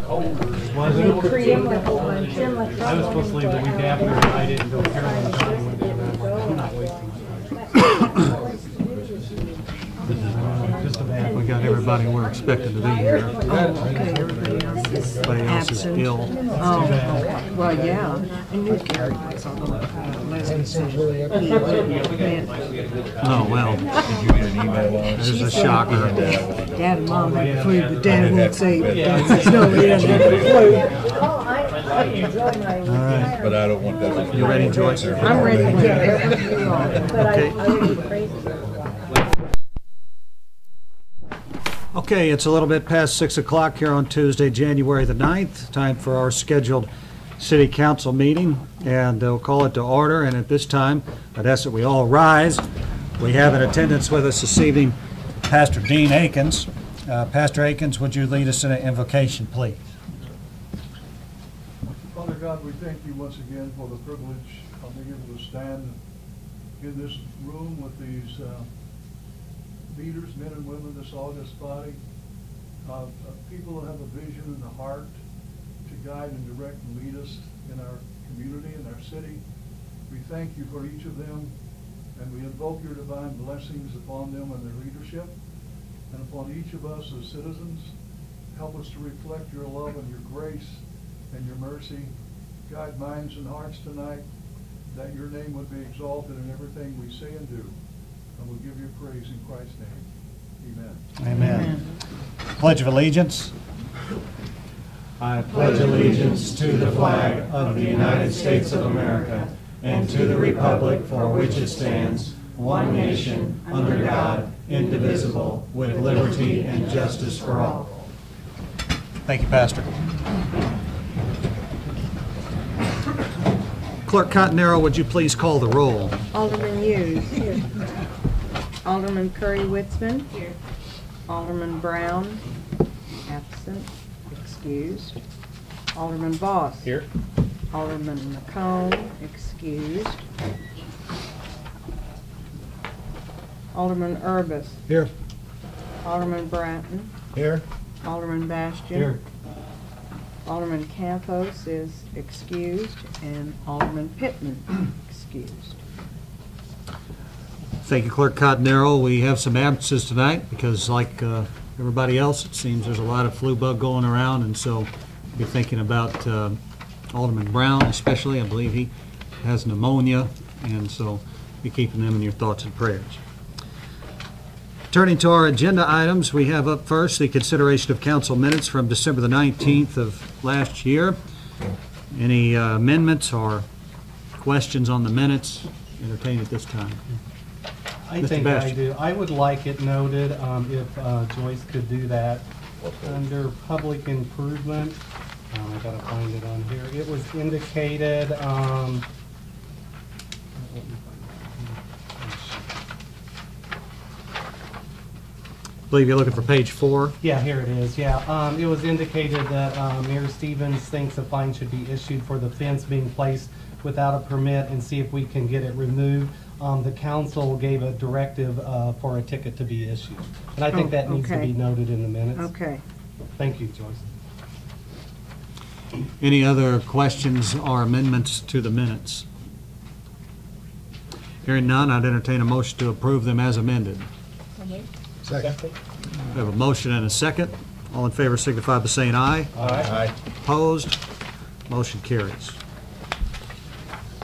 Was it? I was supposed to leave the week after, and I didn't go. Carolyn County would be around. I'm not wasting my time. Just a bad. We got everybody we're expected to be here. Okay, Everybody else is absent. ill. Oh, well, yeah. I knew Gary was on Leslie said he wouldn't. Oh, well, Did you get an email on it? this is a shocker. Dad and Mom had the flu, but Dad won't say Dad says no, he doesn't have the flu. All right. But I don't want that. You ready, Joyce? I'm ready whenever you are. Okay. Okay, it's a little bit past 6 o'clock here on Tuesday, January the 9th. Time for our scheduled city council meeting, and we'll call it to order. And at this time, I'd ask that we all rise. We have in attendance with us this evening Pastor Dean Akins. Pastor Akins, would you lead us in an invocation, please? Father God, we thank you once again for the privilege of being able to stand in this room with these leaders, men and women, this august body, of people who have a vision and a heart to guide and direct and lead us in our community and our city. We thank you for each of them, and we invoke your divine blessings upon them and their leadership, and upon each of us as citizens. Help us to reflect your love and your grace and your mercy. Guide minds and hearts tonight, that your name would be exalted in everything we say and do. And we'll give you praise in Christ's name. Amen. Amen. Pledge of Allegiance. I pledge allegiance to the flag of the United States of America and to the republic for which it stands, one nation, under God, indivisible, with liberty and justice for all. Thank you, Pastor. Clerk Cottonero, would you please call the roll? Alderman Hughes. Here. Alderman Curry-Witzman. Here. Alderman Brown. Absent. Excused. Alderman Voss. Here. Alderman McComb. Excused. Alderman Urbis. Here. Alderman Bratton. Here? Alderman Bastian. Here. Alderman Campos is excused, and Alderman Pittman excused. Thank you, Clerk Cottonero. We have some absences tonight because, like everybody else, it seems there's a lot of flu bug going around, and so we'll be thinking about Alderman Brown especially. I believe he has pneumonia, and so be keeping them in your thoughts and prayers. Turning to our agenda items, we have up first the consideration of council minutes from December the 19th of last year. Any amendments or questions on the minutes entertained at this time? I Mr. think Bastian. I do. I would like it noted, if Joyce could do that, under public improvement. I gotta find it on here. It was indicated, I believe you're looking for page 4. yeah, here it is, yeah. It was indicated that Mayor Stevens thinks a fine should be issued for the fence being placed without a permit and see if we can get it removed. The council gave a directive for a ticket to be issued. And I think that needs to okay. be noted in the minutes. Okay. Thank you, Joyce. Any other questions or amendments to the minutes? Hearing none, I'd entertain a motion to approve them as amended. Second. We have a motion and a second. All in favor signify by saying aye. Aye. Opposed? Motion carries.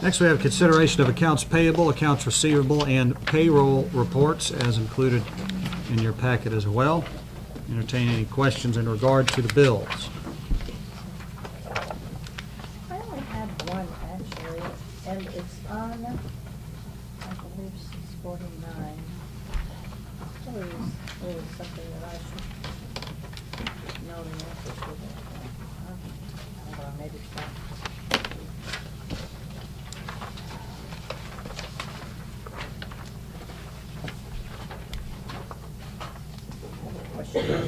Next, we have consideration of accounts payable, accounts receivable, and payroll reports as included in your packet as well. Entertain any questions in regard to the bills. I only have one actually, and it's on, I believe, 649. It was something that I should know the answer to. Hold on, maybe it's not.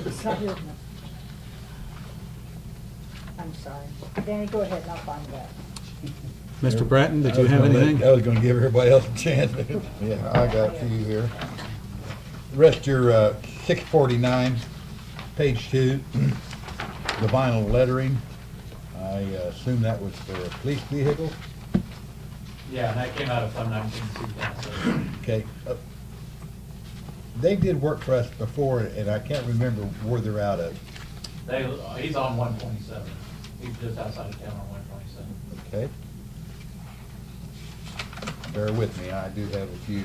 It's not here. I'm sorry. Danny, go ahead and I'll find that. Mr. Bratton, did you have anything? I was going to give everybody else a chance. Yeah, I got a few here. The rest of your 649, page 2. the vinyl lettering. I assume that was for a police vehicle? Yeah, and that came out of Fund 19 City Council. Okay. They did work for us before, and I can't remember where they're out of. He's on 127. He's just outside of town on 127. Okay. Bear with me, I do have a few.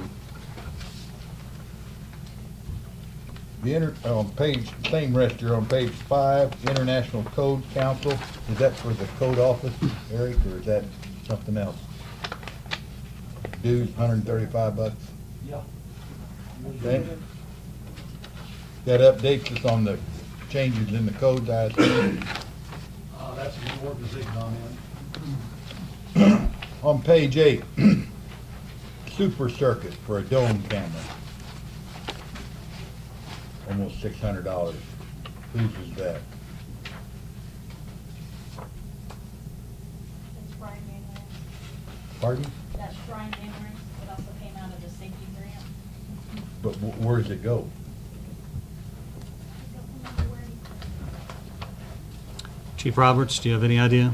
On page, same register on page 5, International Code Council. Is that for the code office, Eric, or is that something else? Dues, $135. Yeah. Okay. That updates us on the changes in the codes, I assume. That's a more position on him. On page 8, Super Circuit for a dome camera. Almost $600. Whose is that? It's Shrine Memories. Pardon? That's Shrine Memories. It also came out of the safety grant. But where does it go? I don't remember where he Chief Roberts, do you have any idea?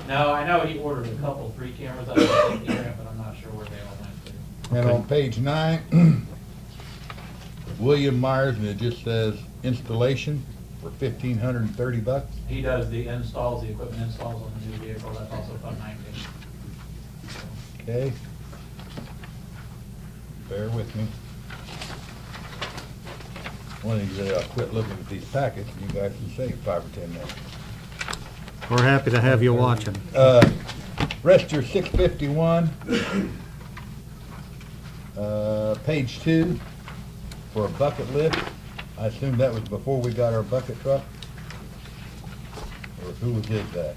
No, I know he ordered a couple 3 cameras out of the safety grant, but I'm not sure where they all went to. And Okay. on page 9, William Myers, and it just says installation for $1,530. He does the installs, the equipment installs on the new vehicle. That's also Fund 19. Okay. Bear with me. One of these days I'll quit looking at these packets and you guys can save 5 or 10 minutes. We're happy to have you watching. Register 651, page 2, for a bucket lift. I assume that was before we got our bucket truck? Or who did that?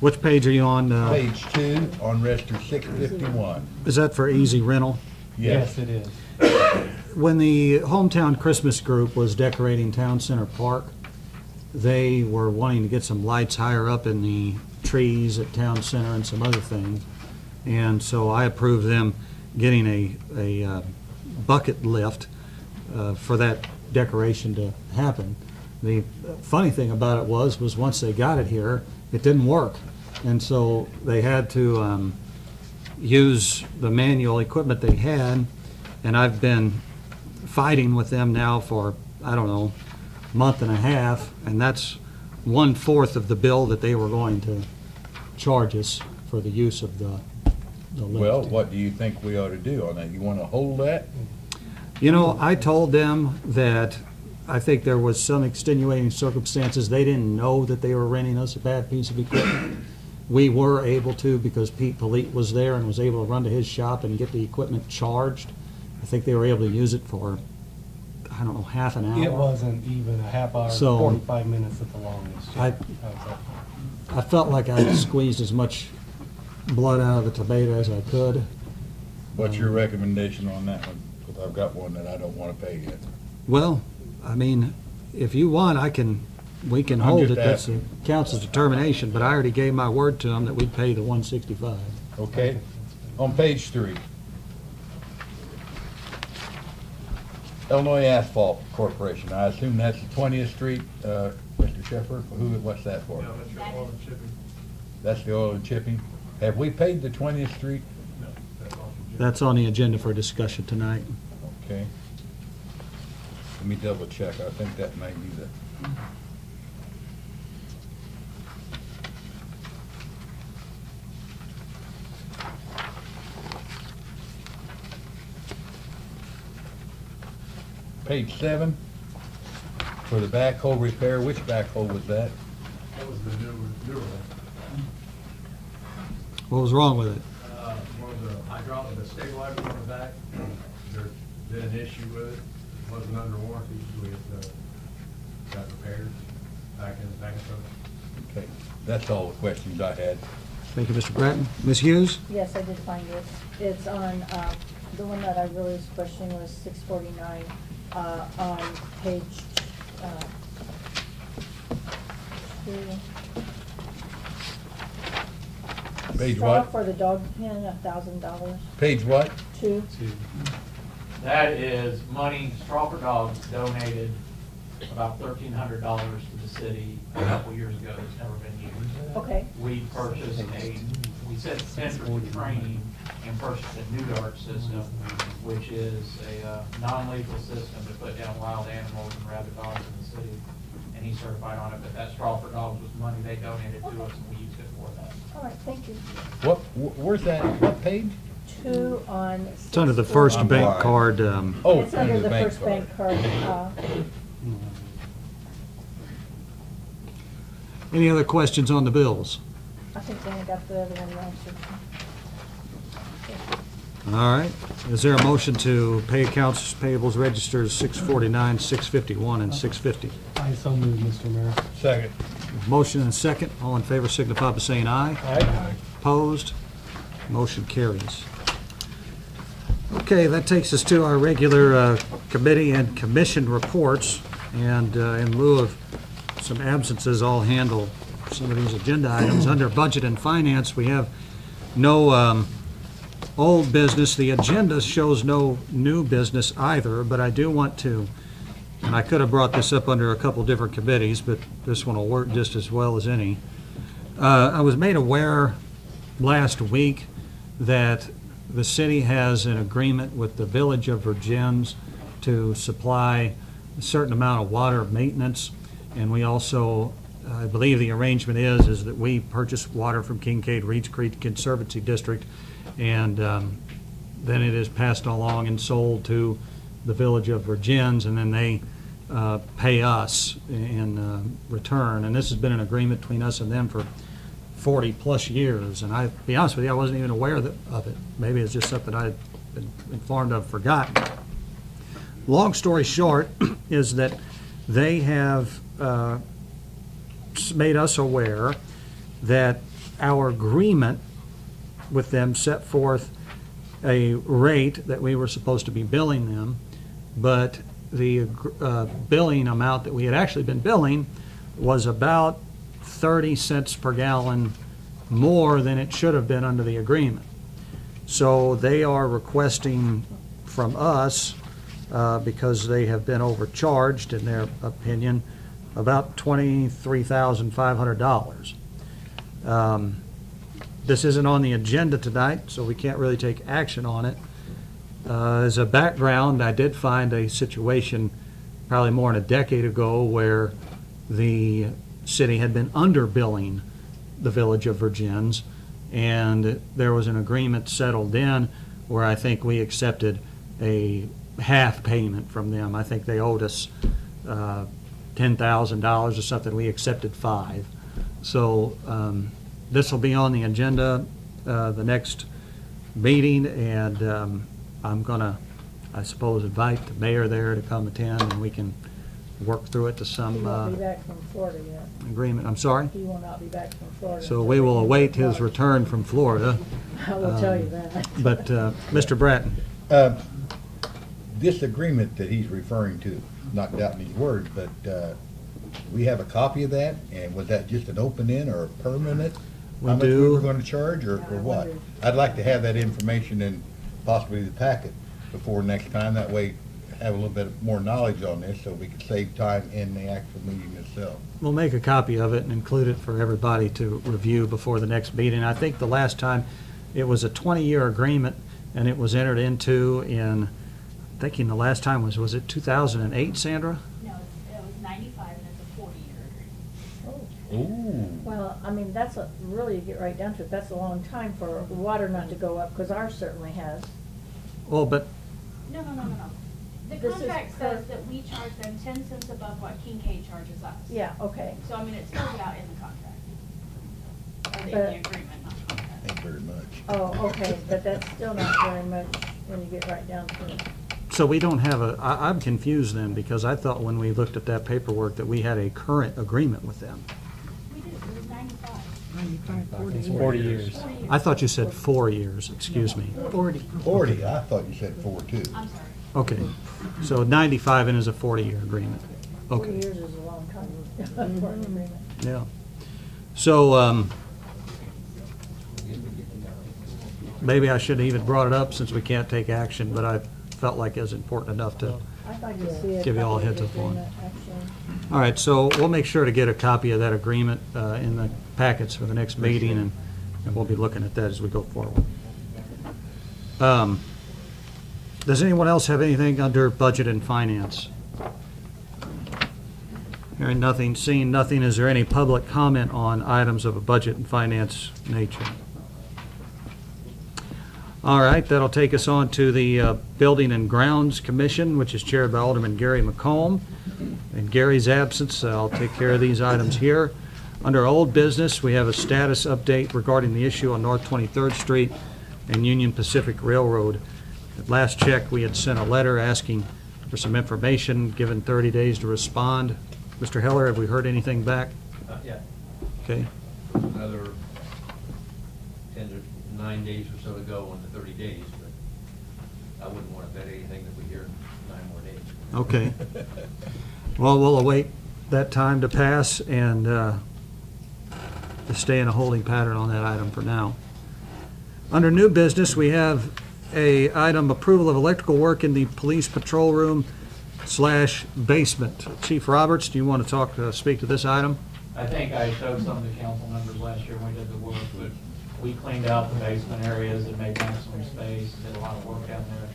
Which page are you on? Page 2 on register 651. Is that for easy rental? Yes, it is. When the Hometown Christmas Group was decorating Town Center Park, they were wanting to get some lights higher up in the trees at Town Center and some other things. And so I approved them getting a bucket lift for that decoration to happen. The funny thing about it was once they got it here, it didn't work. And so they had to use the manual equipment they had, and I've been fighting with them now for, I don't know, month and a half, and that's 1/4 of the bill that they were going to charge us for the use of the lift. Well, what do you think we ought to do on that? You want to hold that? You know, I told them that I think there was some extenuating circumstances. They didn't know that they were renting us a bad piece of equipment. We were able to, because Pete Polite was there and was able to run to his shop and get the equipment charged. I think they were able to use it for, I don't know, half an hour. It wasn't even a half hour, So, 45 minutes at the longest. I- I felt like I squeezed as much blood out of the tomato as I could. What's your recommendation on that one? Because I've got one that I don't want to pay yet. Well, I mean, if you want, we can I'm hold just it. That's the asking. council's determination, but I already gave my word to them that we'd pay the $165. Okay? On page 3. Illinois Asphalt Corporation. I assume that's the 20th Street, Mr. Sheffer? What's that for? No, that's your oil and shipping. That's the oil and chipping. Have we paid the 20th Street? No, that's all. That's on the agenda for discussion tonight. Okay. Let me double check. I think that may be the... Page 7, for the backhoe repair. Which backhoe was that? That was the newer one. What was wrong with it? One of the hydraulic, the stabilizer on the back, there's been an issue with it. It wasn't under warranty, so we got repaired back in some. Okay, that's all the questions I had. Thank you, Mr. Bratton. Ms. Hughes? Yes, I did find it. It's on, the one that I really was questioning was 649, on page, 2. Page Straw what? for the dog pen, $1,000. Page what? 2. That is money Straw for Dogs donated about $1,300 to the city a couple years ago that's never been used. Okay, We purchased we set standard training and purchased a new dart system, which is a non-lethal system to put down wild animals and rabid dogs in the city. And he's certified on it, but that Straw for Dogs was money they donated to us and we used it for that. all right, thank you. Where's that, what page? 2 on. It's under the first I'm bank blind. card. Oh, It's under the first bank card. Any other questions on the bills? I think Danny got the other one answered. All right. Is there a motion to pay accounts payables registers 649, 651, and 650? I so move, Mr. Mayor. Second. Motion and a second. All in favor signify by saying aye. Aye. Opposed? Motion carries. Okay, that takes us to our regular committee and commission reports. And in lieu of some absences, I'll handle some of these agenda items. Under Budget and Finance, we have no old business. The agenda shows no new business either, but I do want to, and I could have brought this up under a couple different committees, but this one will work just as well as any. I was made aware last week that the city has an agreement with the Village of Virgins to supply a certain amount of water maintenance, and we also, I believe the arrangement is that we purchase water from Kincaid Reeds Creek Conservancy District, and then it is passed along and sold to the Village of Virgins, and then they pay us in return. And this has been an agreement between us and them for 40-plus years, and I'll be honest with you, I wasn't even aware of it. Maybe it's just something I'd been informed of, forgotten. Long story short is that they have made us aware that our agreement with them set forth a rate that we were supposed to be billing them, but the billing amount that we had actually been billing was about 30 cents per gallon more than it should have been under the agreement. So they are requesting from us, because they have been overcharged, in their opinion, about $23,500. This isn't on the agenda tonight, so we can't really take action on it. As a background, I did find a situation probably more than a decade ago where the city had been underbilling the Village of Virgins, and there was an agreement settled in where I think we accepted a half payment from them. I think they owed us $10,000 or something. We accepted $5,000. So this will be on the agenda the next meeting, and I'm going to, I suppose, invite the mayor there to come attend, and we can work through it to He some won't be back from Florida yet. agreement. I'm sorry? He will not be back from Florida. So we will await his return from Florida. I will tell you that. But Mr. Bratton, This agreement that he's referring to, not doubting his words, but we have a copy of that, and was that just an open-end or a permanent? We How much we do. were gonna charge, or Yeah, I what? wondered. I'd like to have that information in possibly the packet before next time, that way have a little bit more knowledge on this, so we can save time in the actual meeting itself. we'll make a copy of it and include it for everybody to review before the next meeting. I think the last time, it was a 20-year agreement, and it was entered into in, I'm thinking the last time was it 2008, Sandra? No, it was 95 and it's a 40-year agreement. Oh. Ooh. Well, I mean, that's a, really, you get right down to it, that's a long time for water not to go up, because ours certainly has. Well, but No. The This is contract per- says that we charge them 10 cents above what Kincaid charges us. Yeah, okay. So, I mean, it spells it out in the contract. Or in the But- agreement, not the contract. Thank you very much. Oh, okay, but that's still not very much when you get right down to it. so we don't have I'm confused then, because I thought when we looked at that paperwork that we had a current agreement with them. We did, it was 95. 40 years. 40 years. I thought you said 4 years, excuse me. 40. 40, I thought you said 4 too. I'm sorry. Okay, so 95 and is a 40-year agreement. 40 Okay, years is a long time for an agreement. yeah. So, maybe I shouldn't have even brought it up since we can't take action, but I felt like it was important enough to I'd like to see a Give you all a copy of heads the up on agreement, actually. All right, so we'll make sure to get a copy of that agreement in the packets for the next meeting, and we'll be looking at that as we go forward. Does anyone else have anything under budget and finance? Hearing nothing, seeing nothing, is there any public comment on items of a budget and finance nature? All right, that'll take us on to the Building and Grounds Commission, which is chaired by Alderman Gary McComb. In Gary's absence, I'll take care of these items here. Under old business, we have a status update regarding the issue on North 23rd Street and Union Pacific Railroad. At last check, we had sent a letter asking for some information, given 30 days to respond. Mr. Heller, have we heard anything back? Not yet. Okay. Another 10 to 9 days or so to go on the 30 days, but I wouldn't want to bet anything that we hear 9 more days. Okay. Well, we'll await that time to pass and just stay in a holding pattern on that item for now. Under new business, we have a item approval of electrical work in the police patrol room / basement. Chief Roberts, do you want to speak to this item? I think I showed some of the council members last year when we did the work, but we cleaned out the basement areas and made maximum space, did a lot of work down there.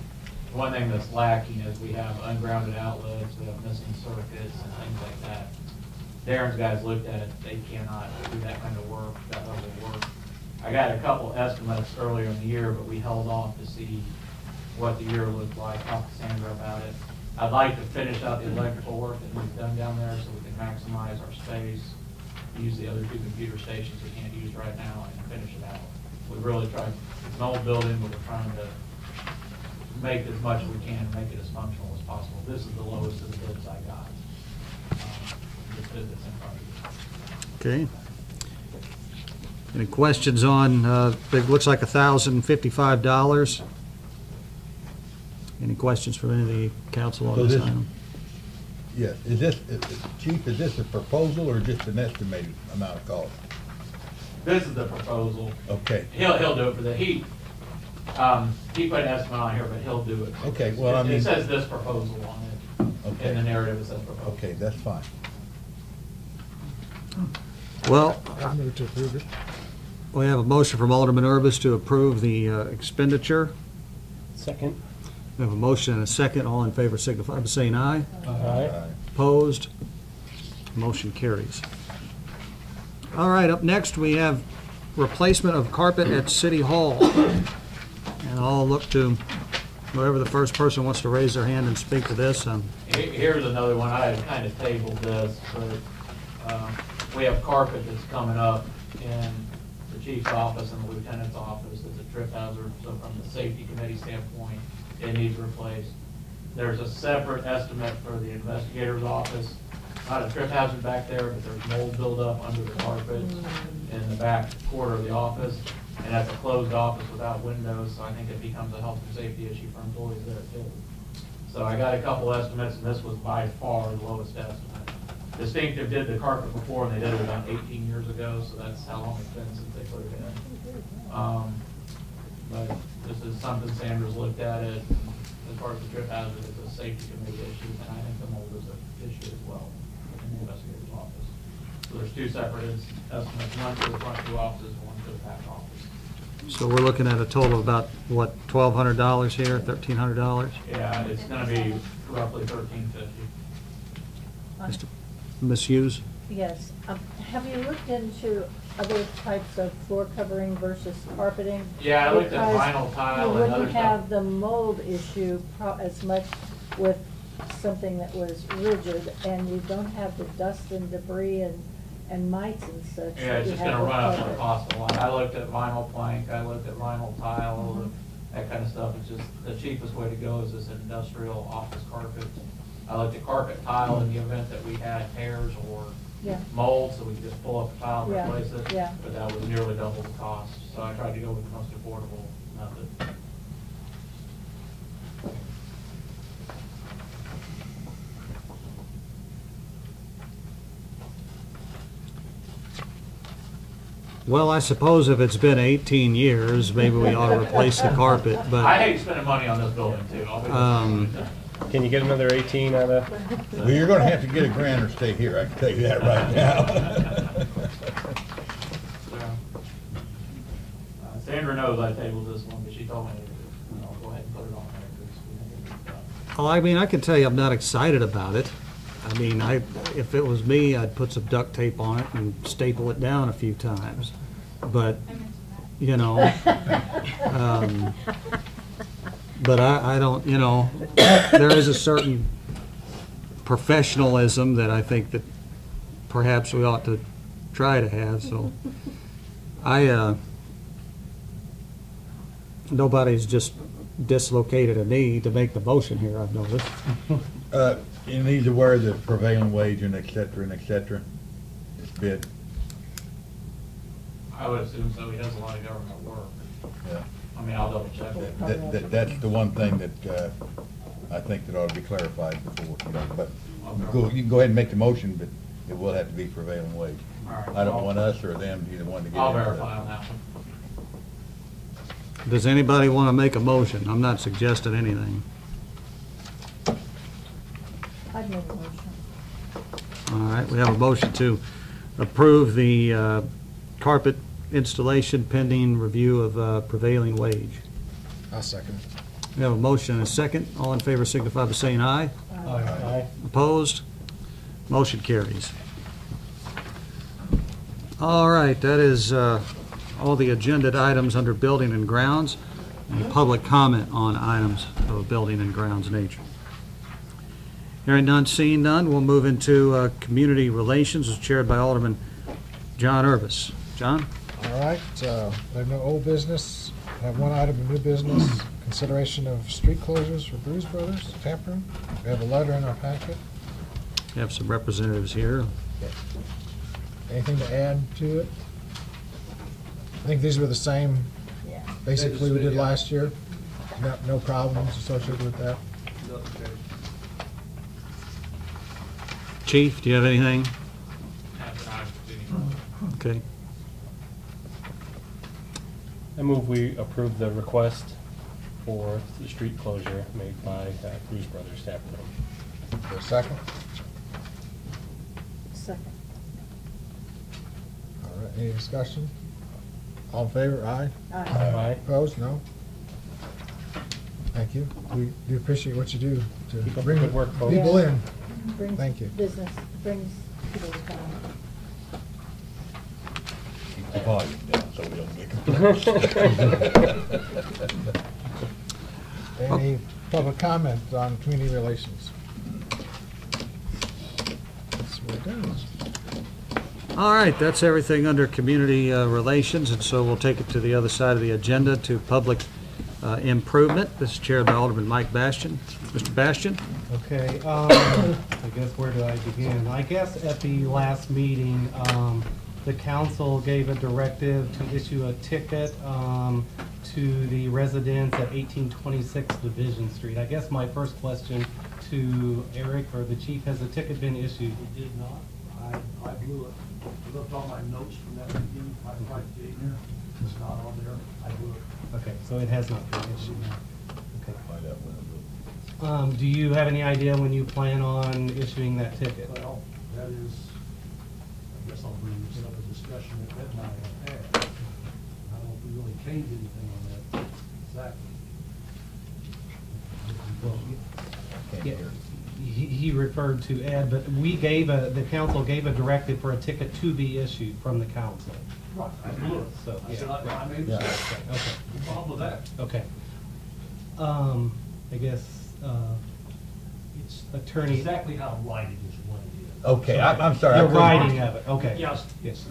One thing that's lacking is we have ungrounded outlets, we have missing circuits and things like that. Darren's guys looked at it, they cannot do that kind of work, that level of work. I got a couple estimates earlier in the year, but we held off to see what the year looked like, talked to Sandra about it. I'd like to finish out the electrical work that we've done down there so we can maximize our space, use the other 2 computer stations we can't use right now, and finish it out. We really tried, it's an old building, but we're trying to make as much as we can, make it as functional as possible. This is the lowest of the bids I got. This bid that's in front of you. Okay. Any questions on, it looks like $1,055. Any questions from any of the council on So this this- item? Yes, Chief, is this a proposal or just an estimated amount of cost? This is the proposal. Okay, He'll do it for the, he put an estimate on here, but he'll do it. Okay, well, I mean- It says this proposal on it. Okay. In the narrative, it says proposal. okay, that's fine. Well, I move to approve it. we have a motion from Alderman Urbis to approve the expenditure. Second. We have a motion and a second. All in favor signify by saying aye. Aye. Opposed? Motion carries. All right, up next, we have replacement of carpet at City Hall. And I'll look to whoever the first person wants to raise their hand and speak to this. Here's another one. I had kind of tabled this, but we have carpet that's coming up in the chief's office and the lieutenant's office. It's a trip hazard, so from the safety committee standpoint, it needs replaced. There's a separate estimate for the investigator's office. Not a trip hazard back there, but there's mold buildup under the carpet in the back quarter of the office. And that's a closed office without windows, so I think it becomes a health and safety issue for employees there too. So I got a couple estimates, and this was by far the lowest estimate. Distinctive did the carpet before, and they did it about 18 years ago, so that's how long it's been since they put it in. But this is something Sandra's looked at it. As far as the trip hazard, it's a safety committee issue, and I think the mold is an issue as well in the investigator's office. So there's 2 separate estimates, one for the front 2 offices and one for the back office. So we're looking at a total of about, what, $1,200 here, $1,300? Yeah, it's gonna be roughly $1,350. Mr. Ms. Hughes? Yes. Have you looked into other types of floor covering versus carpeting? Yeah, I looked at Because vinyl tile you and other wouldn't have stuff. the mold issue as much with something that was rigid, and you don't have the dust and debris and mites and such. Yeah, that it's you just have gonna with run up the carpet. cost a lot. I looked at vinyl plank, I looked at vinyl tile, that kind of stuff. It's just, the cheapest way to go is this industrial office carpet. I looked at carpet tile in the event that we had tears or Yeah. mold, so we could just pull up the tile and Yeah, replace it. yeah. But that was nearly double the cost, so I tried to go with the most affordable method. Well, I suppose if it's been 18 years, maybe we ought to replace the carpet, I but hate spending money on this building too. I'll be honest with you. Can you get another 18 out of? Well, you're gonna have to get a grant or stay here, I can tell you that right now. Sandra knows I tabled this one, but she told me, I'll go ahead and put it on there. 'Cause we didn't get it done. Well, I mean, I can tell you I'm not excited about it. I mean, if it was me, I'd put some duct tape on it and staple it down a few times. But, you know, but I don't, you know, there is a certain professionalism that I think that perhaps we ought to try to have, so nobody's just dislocated a knee to make the motion here, I've noticed. And he's aware of the prevailing wage and et cetera, it's bid. I would assume so. He does a lot of government work. Yeah. I mean, I'll double check it. That's the one thing that I think that ought to be clarified before, you know, but you can go ahead and make the motion, but it will have to be prevailing wage. All right. I don't want us or them, either one to get I'll into verify that. on that one. Does anybody want to make a motion? I'm not suggesting anything. I'd make a motion. All right, we have a motion to approve the carpet installation pending review of prevailing wage. I'll second. We have a motion and a second. All in favor signify by saying aye. Aye. Opposed? Motion carries. All right, that is all the agenda items under building and grounds, and public comment on items of a building and grounds nature. Hearing none, seeing none, we'll move into community relations as chaired by Alderman John Urvis. John? All right, we have no old business. I have one item of new business, consideration of street closures for Bruise Brothers, tampering. We have a letter in our packet. We have some representatives here. Anything to add to it? I think these were the same, Yeah. basically, we did last year. No problems associated with that. Chief, do you have anything? Okay. I move we approve the request for the street closure made by Bruise Brothers Tap Room. For a second? Second. All right, any discussion? All in favor, aye? Aye. Aye. Opposed, no? Thank you. We do appreciate what you do to Keep up the bring good work, folks. people in. Brings Thank you. business, brings people to town. Keep the volume down so we don't get complaints. Any public comment on community relations? That's what it does. All right, that's everything under community relations, and so we'll take it to the other side of the agenda to public improvement. This is chaired by Alderman Mike Bastian. Mr. Bastian? Okay, I guess where do I begin? I guess at the last meeting, the council gave a directive to issue a ticket to the residents at 1826 Division Street. I guess my first question to Eric or the chief, has the ticket been issued? It did not. I blew it. I looked all my notes from that meeting. I tried to get in there. It's not on there. I blew it. Okay, so it has not been issued. Okay. Find out when it will. Do you have any idea when you plan on issuing that ticket? Well, that is, I guess I'll bring this up a discussion that Ed and I have had. I don't know if we really changed anything on that exactly. Well, Can't yeah, hear. he referred to Ed, but the council gave a directive for a ticket to be issued from the council. Right, I blew it. So, I said, yeah. I made a Yeah. mistake. Okay. No problem with that. Okay. I guess, It's Attorney- exactly how lighted is what it is. Okay, I'm sorry. I the couldn't- writing of it, okay. Yes. Yes.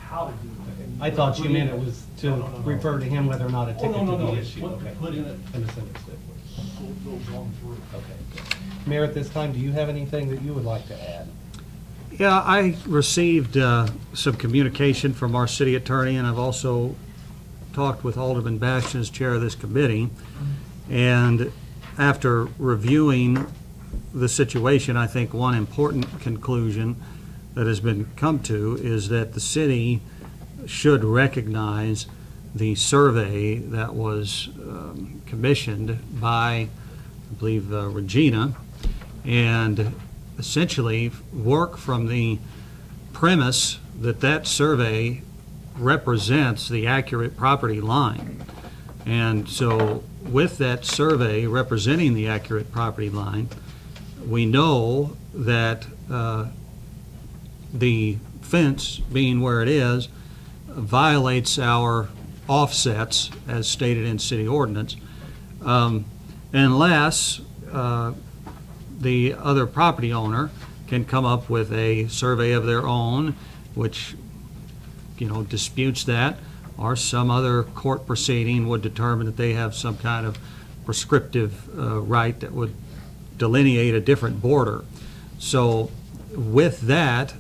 How to do it. I thought you meant it was to No. refer to him whether or not a Oh, ticket no, to no, be it's issued. what Okay. to put in it. I misunderstood. So it goes on through. Okay. Mayor, at this time, do you have anything that you would like to add? Yeah, I received some communication from our city attorney, and I've also talked with Alderman Bastian as chair of this committee. And after reviewing the situation, I think one important conclusion that has been come to is that the city should recognize the survey that was commissioned by I believe Regina, and essentially work from the premise that that survey represents the accurate property line. And so with that survey representing the accurate property line, we know that the fence, being where it is, violates our offsets as stated in city ordinance, unless the other property owner can come up with a survey of their own, which, disputes that, or some other court proceeding would determine that they have some kind of prescriptive right that would delineate a different border. So with that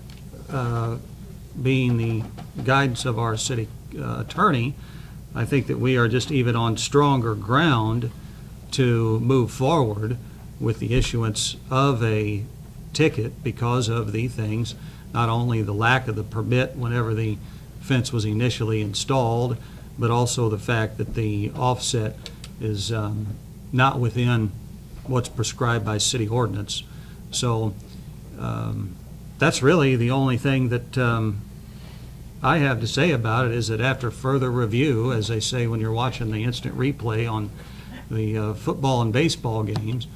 being the guidance of our city attorney, I think that we are just even on stronger ground to move forward with the issuance of a ticket because of the things, not only the lack of the permit whenever the fence was initially installed, but also the fact that the offset is not within what's prescribed by city ordinance. So that's really the only thing that I have to say about it, is that after further review, as they say when you're watching the instant replay on the football and baseball games,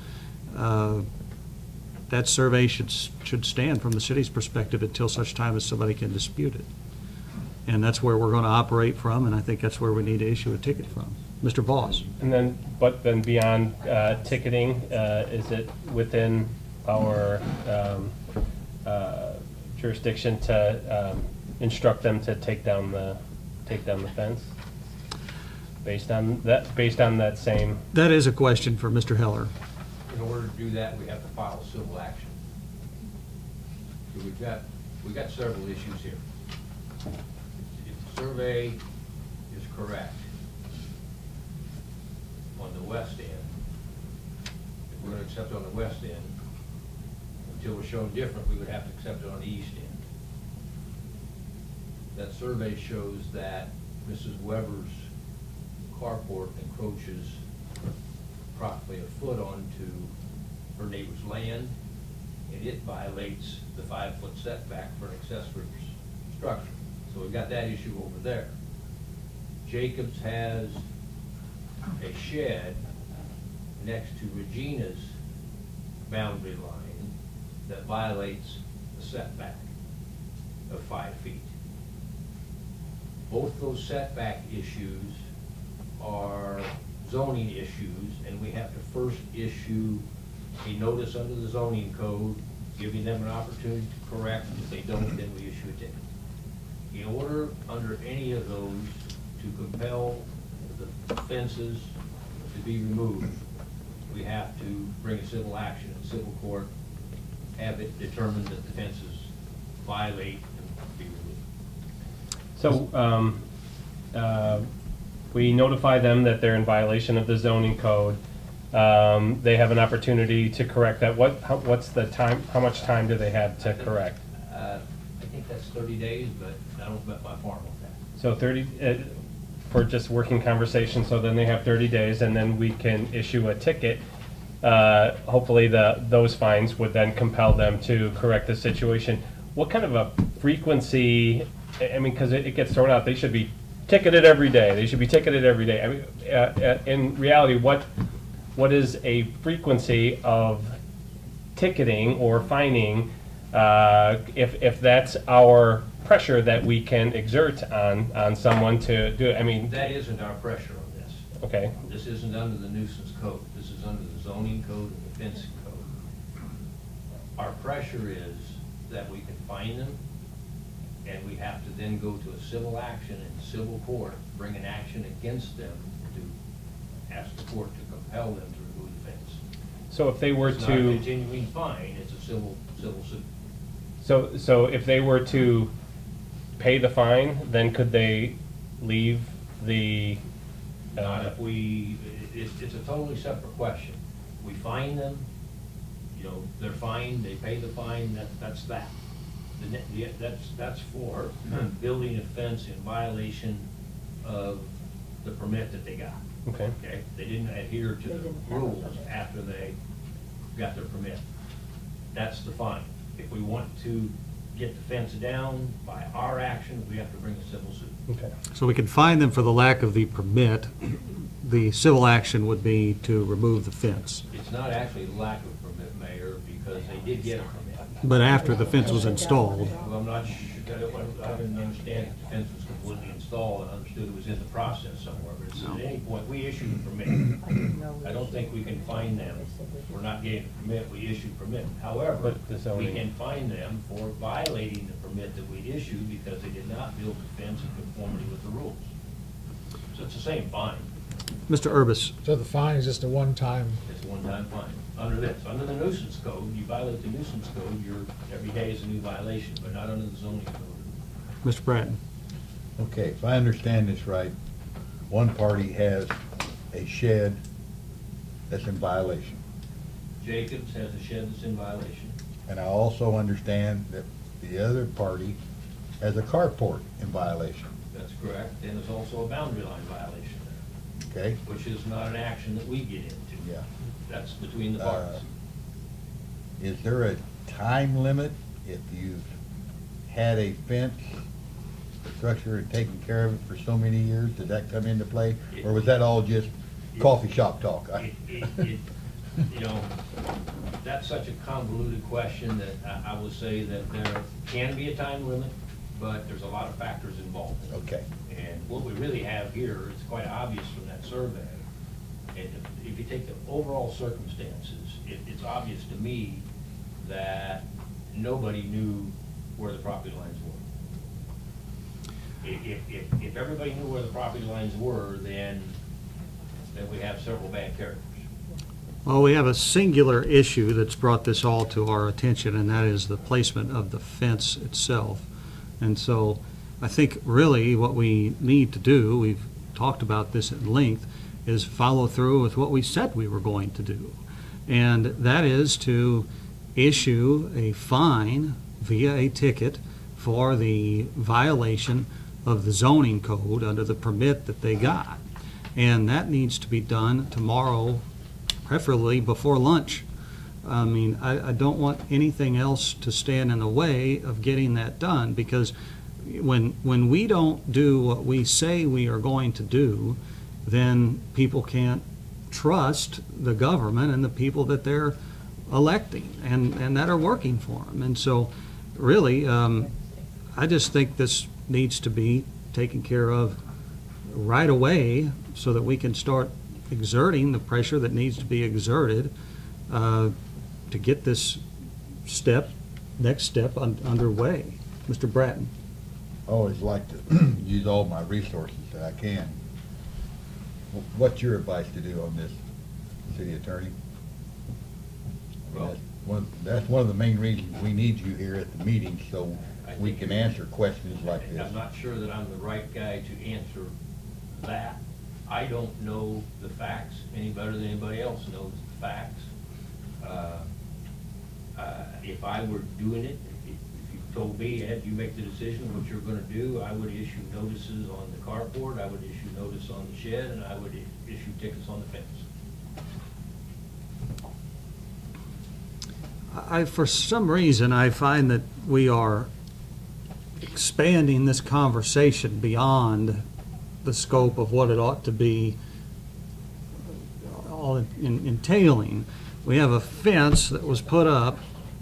that survey should stand from the city's perspective until such time as somebody can dispute it. And that's where we're going to operate from, and I think that's where we need to issue a ticket from. Mr. Voss. And then, but then beyond ticketing, is it within our jurisdiction to instruct them to take down the fence? Based on that same. That is a question for Mr. Heller. In order to do that, we have to file civil action. So we've got several issues here. If the survey is correct on the west end, if we're going to accept it on the west end, until we're shown different, we would have to accept it on the east end. That survey shows that Mrs. Weber's carport encroaches approximately a foot onto her neighbor's land, and it violates the 5-foot setback for an accessory structure. So we've got that issue over there. Jacobs has a shed next to Regina's boundary line that violates the setback of 5 feet. Both those setback issues are zoning issues, and we have to first issue a notice under the zoning code, giving them an opportunity to correct. If they don't, then we issue a ticket. In order, under any of those, to compel the fences to be removed, we have to bring a civil action in civil court, have it determined that the fences violate and be removed. So we notify them that they're in violation of the zoning code. They have an opportunity to correct that. What's the time? How much time do they have to correct? I think that's 30 days, but I don't bet my farm on that. So 30 for just working conversation. So then they have 30 days, and then we can issue a ticket. Hopefully, those fines would then compel them to correct the situation. What kind of a frequency? I mean, because it gets thrown out, they should be ticketed every day. They should be ticketed every day. I mean, in reality, what is a frequency of ticketing or fining if that's our pressure that we can exert on someone to do it? I mean, that isn't our pressure on this. Okay. This isn't under the nuisance code. This is under the zoning code and the fencing code. Our pressure is that we can fine them, and we have to then go to a civil action in civil court, bring an action against them to ask the court to compel them to remove the fence. So if they were It's not a continuing fine, it's a civil suit. So if they were to pay the fine, then could they leave the? Not if it's a totally separate question. We fine them, they're fined, they pay the fine, that's that. That's for building a fence in violation of the permit that they got. Okay. Okay, they didn't adhere to They the didn't have a rules permit. after they got their permit. That's the fine. If we want to get the fence down by our action, we have to bring a civil suit. Okay. So we can fine them for the lack of the permit. The civil action would be to remove the fence. It's not actually lack of permit, Mayor, because they did get a permit. But after the fence was installed, Well, I'm not sure, I didn't understand if the fence was completely installed, I understood it was in the process somewhere, but it's at any point, we issued a permit. I don't think we can fine them for not getting a permit, we issued permit. However, But the we zoning- can fine them for violating the permit that we issued because they did not build the fence in conformity with the rules. So it's the same fine, Mr. Urbis, So the fine is just a one-time, it's a one-time fine. Under this, under the nuisance code, you violate the nuisance code, every day is a new violation, but not under the zoning code. Mr. Bratton. Okay, if I understand this right, one party has a shed that's in violation. Jacobs has a shed that's in violation. And I also understand that the other party has a carport in violation, That's correct. And there's also a boundary line violation there, okay? which is not an action that we get into. Yeah. That's between the parties. Is there a time limit if you've had a fence structure and taken care of it for so many years? Did that come into play? Or was that all just coffee shop talk? You know, that's such a convoluted question that I will say that there can be a time limit, but there's a lot of factors involved. Okay. And what we really have here, it's quite obvious from that survey. And if you take the overall circumstances, it's obvious to me that nobody knew where the property lines were. If everybody knew where the property lines were, then we have several bad characters. Well, we have a singular issue that's brought this all to our attention, and that is the placement of the fence itself. And so I think really what we need to do, we've talked about this at length, is follow through with what we said we were going to do. And that is to issue a fine via a ticket for the violation of the zoning code under the permit that they got. And that needs to be done tomorrow, preferably before lunch. I mean, I don't want anything else to stand in the way of getting that done, because when we don't do what we say we are going to do, then people can't trust the government and the people that they're electing and that are working for them. And so really, I just think this needs to be taken care of right away so that we can start exerting the pressure that needs to be exerted to get this next step underway. Mr. Bratton. I always like to use all my resources that I can. What's your advice to do on this, city attorney? Well, That's one of the main reasons we need you here at the meeting, so we can answer questions like this. I'm not sure that I'm the right guy to answer that. I don't know the facts any better than anybody else knows the facts. If I were doing it, if you told me, Ed, you make the decision what you're gonna do, I would issue notices on the carport, I would issue notice on the shed, and I would issue tickets on the fence. For some reason, I find that we are expanding this conversation beyond the scope of what it ought to be all entailing. We have a fence that was put up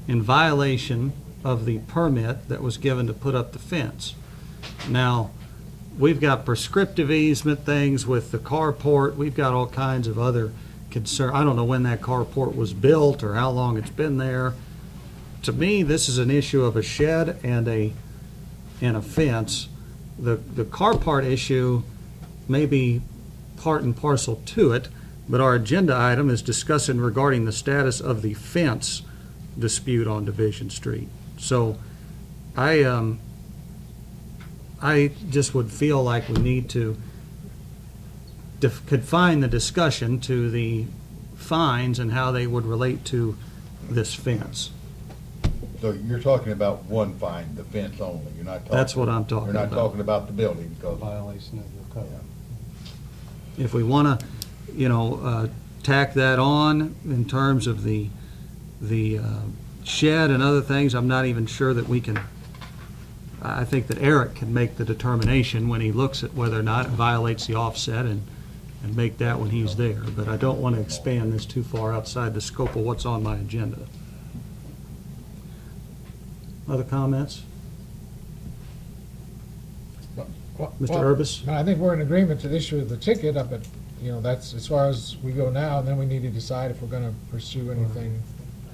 in violation of the permit that was given to put up the fence. Now, we've got prescriptive easement things with the carport. We've got all kinds of other concern. I don't know when that carport was built or how long it's been there. To me, this is an issue of a shed and a fence. The car part issue may be part and parcel to it, but our agenda item is discussing regarding the status of the fence dispute on Division Street. So I just would feel like we need to confine the discussion to the fines and how they would relate to this fence. So you're talking about one fine, the fence only, you're not talking. That's what I'm talking You're not about. talking about the building, because. Violation of the code. If we want to, tack that on in terms of the shed and other things, I'm not even sure that we can. I think that Eric can make the determination when he looks at whether or not it violates the offset and make that when he's there. But I don't want to expand this too far outside the scope of what's on my agenda. Other comments? Mr. Urbis? I think we're in agreement to issue the ticket up at, that's as far as we go now, and then we need to decide if we're going to pursue anything.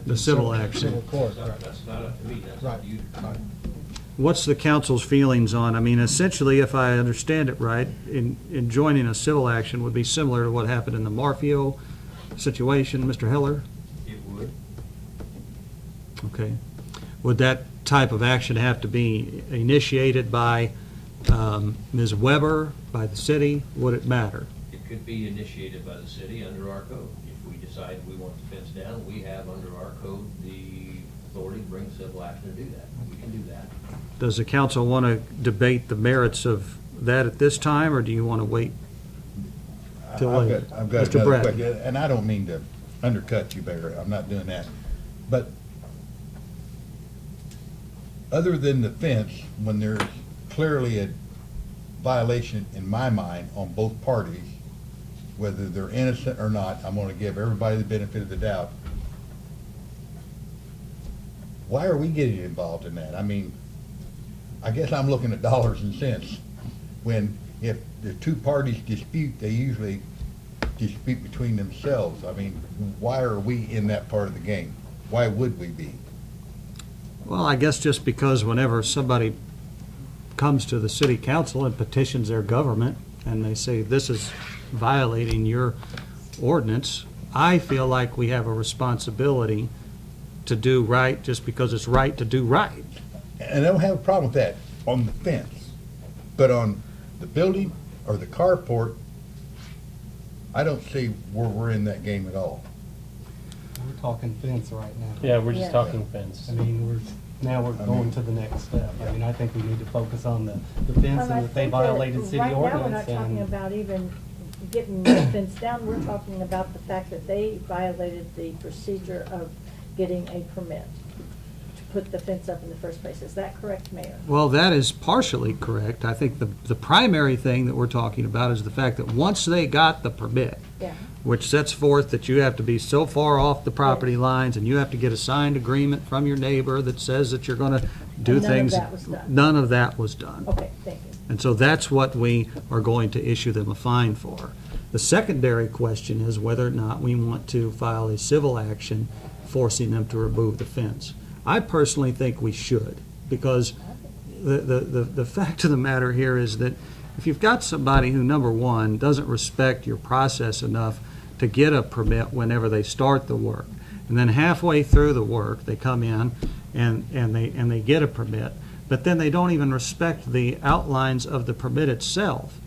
The civil action. Civil court, right. That's not up to me, that's Right, up to you. right. What's the council's feelings on, essentially, if I understand it right, in joining a civil action would be similar to what happened in the Marfio situation, Mr. Heller? It would. Okay. Would that type of action have to be initiated by Ms. Weber, by the city? Would it matter? It could be initiated by the city under our code. If we decide we want the fence down, we have under our code the authority to bring civil action to do that. We can do that. Does the council want to debate the merits of that at this time, or do you want to wait till later? I've got Mr. another Brett. question, and I don't mean to undercut you, Mayor, I'm not doing that. But other than the fence, when there's clearly a violation in my mind on both parties, whether they're innocent or not, I'm going to give everybody the benefit of the doubt. Why are we getting involved in that? I guess I'm looking at dollars and cents. When if the two parties dispute, they usually dispute between themselves. Why are we in that part of the game? Why would we be? Well, I guess just because whenever somebody comes to the city council and petitions their government and they say this is violating your ordinance, I feel like we have a responsibility to do right just because it's right to do right. And I don't have a problem with that on the fence, but on the building or the carport, I don't see where we're in that game at all. We're talking fence right now. Yeah, we're just Yeah. talking fence. Now we're going to the next step. I think we need to focus on the fence Well, and I that they think violated city right now, we're not ordinance. talking about even getting the fence down. We're talking about the fact that they violated the procedure of getting a permit to put the fence up in the first place. Is that correct, Mayor? Well, that is partially correct. I think the primary thing that we're talking about is the fact that once they got the permit, Yeah. which sets forth that you have to be so far off the property lines and you have to get a signed agreement from your neighbor that says that you're going to do And none of things. that was done. None of that was done. Okay, thank you. And so that's what we are going to issue them a fine for. The secondary question is whether or not we want to file a civil action forcing them to remove the fence. I personally think we should, because the fact of the matter here is that if you've got somebody who, number one, doesn't respect your process enough to get a permit whenever they start the work, and then halfway through the work they come in and they get a permit, but then they don't even respect the outlines of the permit itself.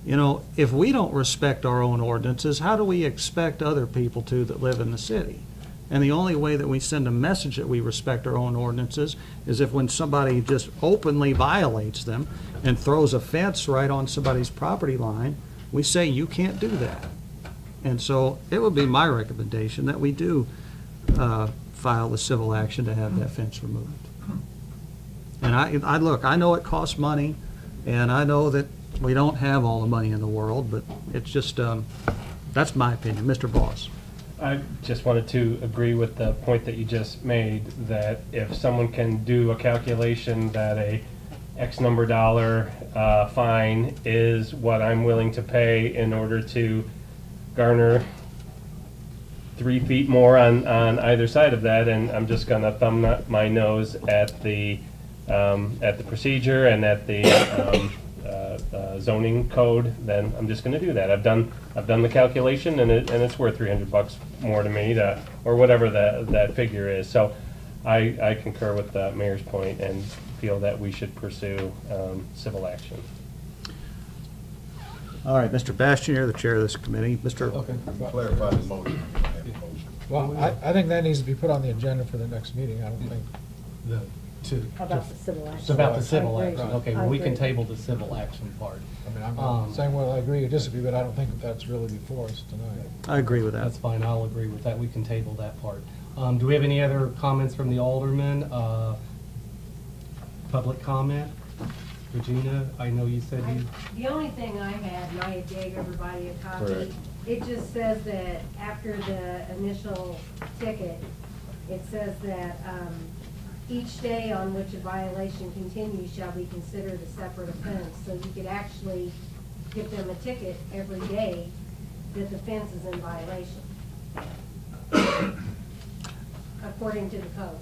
If we don't respect our own ordinances, how do we expect other people to that live in the city? And the only way that we send a message that we respect our own ordinances is if when somebody just openly violates them and throws a fence right on somebody's property line, we say you can't do that. And so it would be my recommendation that we do file the civil action to have that fence removed. And I know it costs money, and I know that we don't have all the money in the world, but it's just, that's my opinion. Mr. Voss. I just wanted to agree with the point that you just made, that if someone can do a calculation that a X number dollar fine is what I'm willing to pay in order to garner 3 feet more on either side of that, and I'm just gonna thumb my nose at the procedure and at the zoning code, then I'm just gonna do that. I've done the calculation, and it's worth $300 more to me, or whatever that figure is. So I concur with the mayor's point and feel that we should pursue civil action. All right, Mr. Bastian, you're the chair of this committee. Mr. Clarify the motion. Well, I think that needs to be put on the agenda for the next meeting. I don't think, About the civil action. It's about the civil I agree. action. Okay, I well, we can agree. table the civil action part. I mean, I'm not Um, saying whether I agree or disagree, but I don't think that that's really before us tonight. I agree with that. That's fine, I'll agree with that, we can table that part. Do we have any other comments from the aldermen? Public comment? Regina, I know you said you, The only thing I had, and I had gave everybody a copy, Correct. it just says that after the initial ticket, it says that each day on which a violation continues shall be considered a separate offense. So you could actually give them a ticket every day that the fence is in violation, according to the code.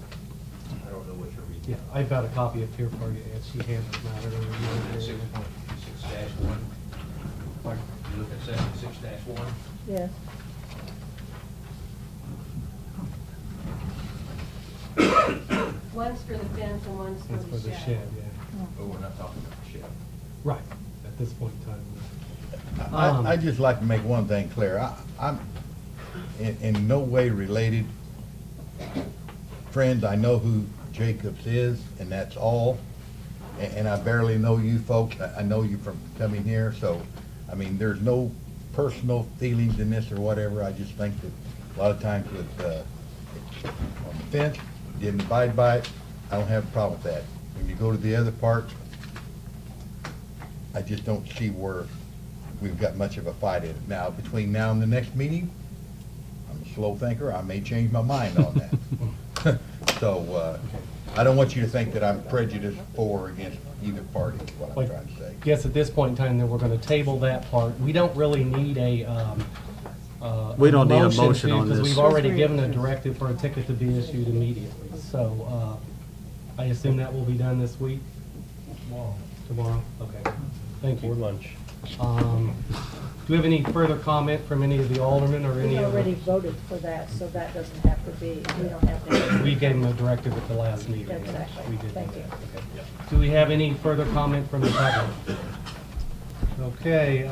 I don't know what you're reading. yeah, I've got a copy up here for you, and she handed it out earlier. 6.6-1. Pardon? You look at section 6-1. Yes. One's for the fence and one's That's for the shed. yeah. But we're not talking about the shed. Right, at this point in time. I'd just like to make one thing clear. I'm in no way related. Friends, I know who Jacobs is, and that's all. And I barely know you folks. I know you from coming here, so, I mean, there's no personal feelings in this or whatever. I just think that a lot of times with, on the fence, didn't abide by it, I don't have a problem with that. When you go to the other part, I just don't see where we've got much of a fight in it. Now, between now and the next meeting, I'm a slow thinker, I may change my mind on that. So, I don't want you to think that I'm prejudiced for or against either party, is what I'm But trying to say. Guess at this point in time, then we're gonna table that part. We don't really need We don't need a motion to, on because this. we've already given a directive for a ticket to be issued immediately. So, I assume that will be done this week? Tomorrow? Okay, thank Or you. lunch. Do we have any further comment from any of the aldermen or any We of already the? voted for that, so that doesn't have to be, we don't have to. We gave them a directive at the last meeting. Exactly. We did do Thank that. you. Okay. Do we have any further comment from the public? Okay,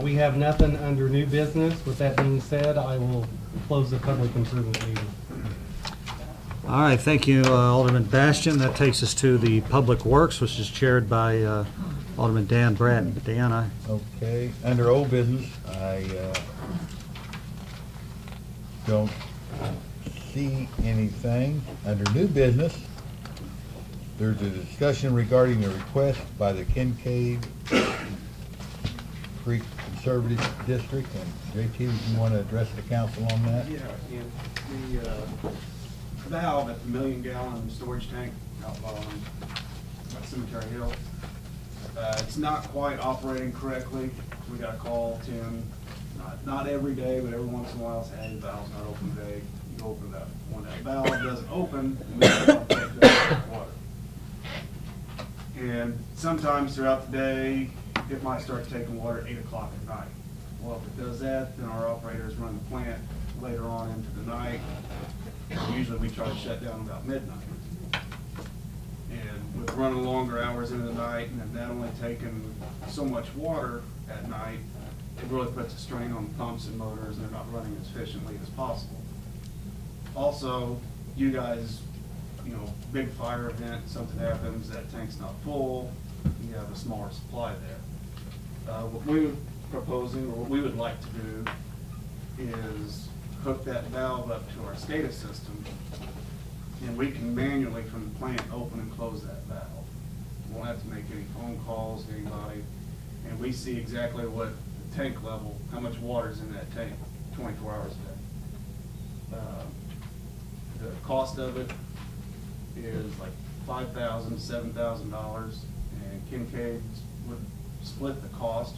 we have nothing under new business. With that being said, I will close the public improvement meeting. All right, thank you, Alderman Bastian. That takes us to the Public Works, which is chaired by Alderman Dan Bratton. Dan, Okay, under old business, I don't see anything. Under new business, there's a discussion regarding the request by the Kincaid Creek Conservative District, and JT, you want to address the council on that? Yeah, and the valve at the 1,000,000-gallon storage tank out on Cemetery Hill, it's not quite operating correctly. We got a call, Tim, not every day, but every once in a while, say, hey, the valve's not open today. You open that. When that valve doesn't open, it doesn't take the water. And sometimes throughout the day, it might start taking water at 8 o'clock at night. Well, if it does that, then our operators run the plant later on into the night. Usually we try to shut down about midnight. And with running longer hours into the night and that only taking so much water at night, it really puts a strain on the pumps and motors, and they're not running as efficiently as possible. Also, you guys, you know, big fire event, something happens, that tank's not full, you have a smaller supply there. What we were proposing, or what we would like to do, is hook that valve up to our SCADA system, and we can manually from the plant open and close that valve. We won't have to make any phone calls to anybody, and we see exactly what the tank level, how much water's in that tank, 24 hours a day. The cost of it is like $5,000, $7,000, and Kincaid would split the cost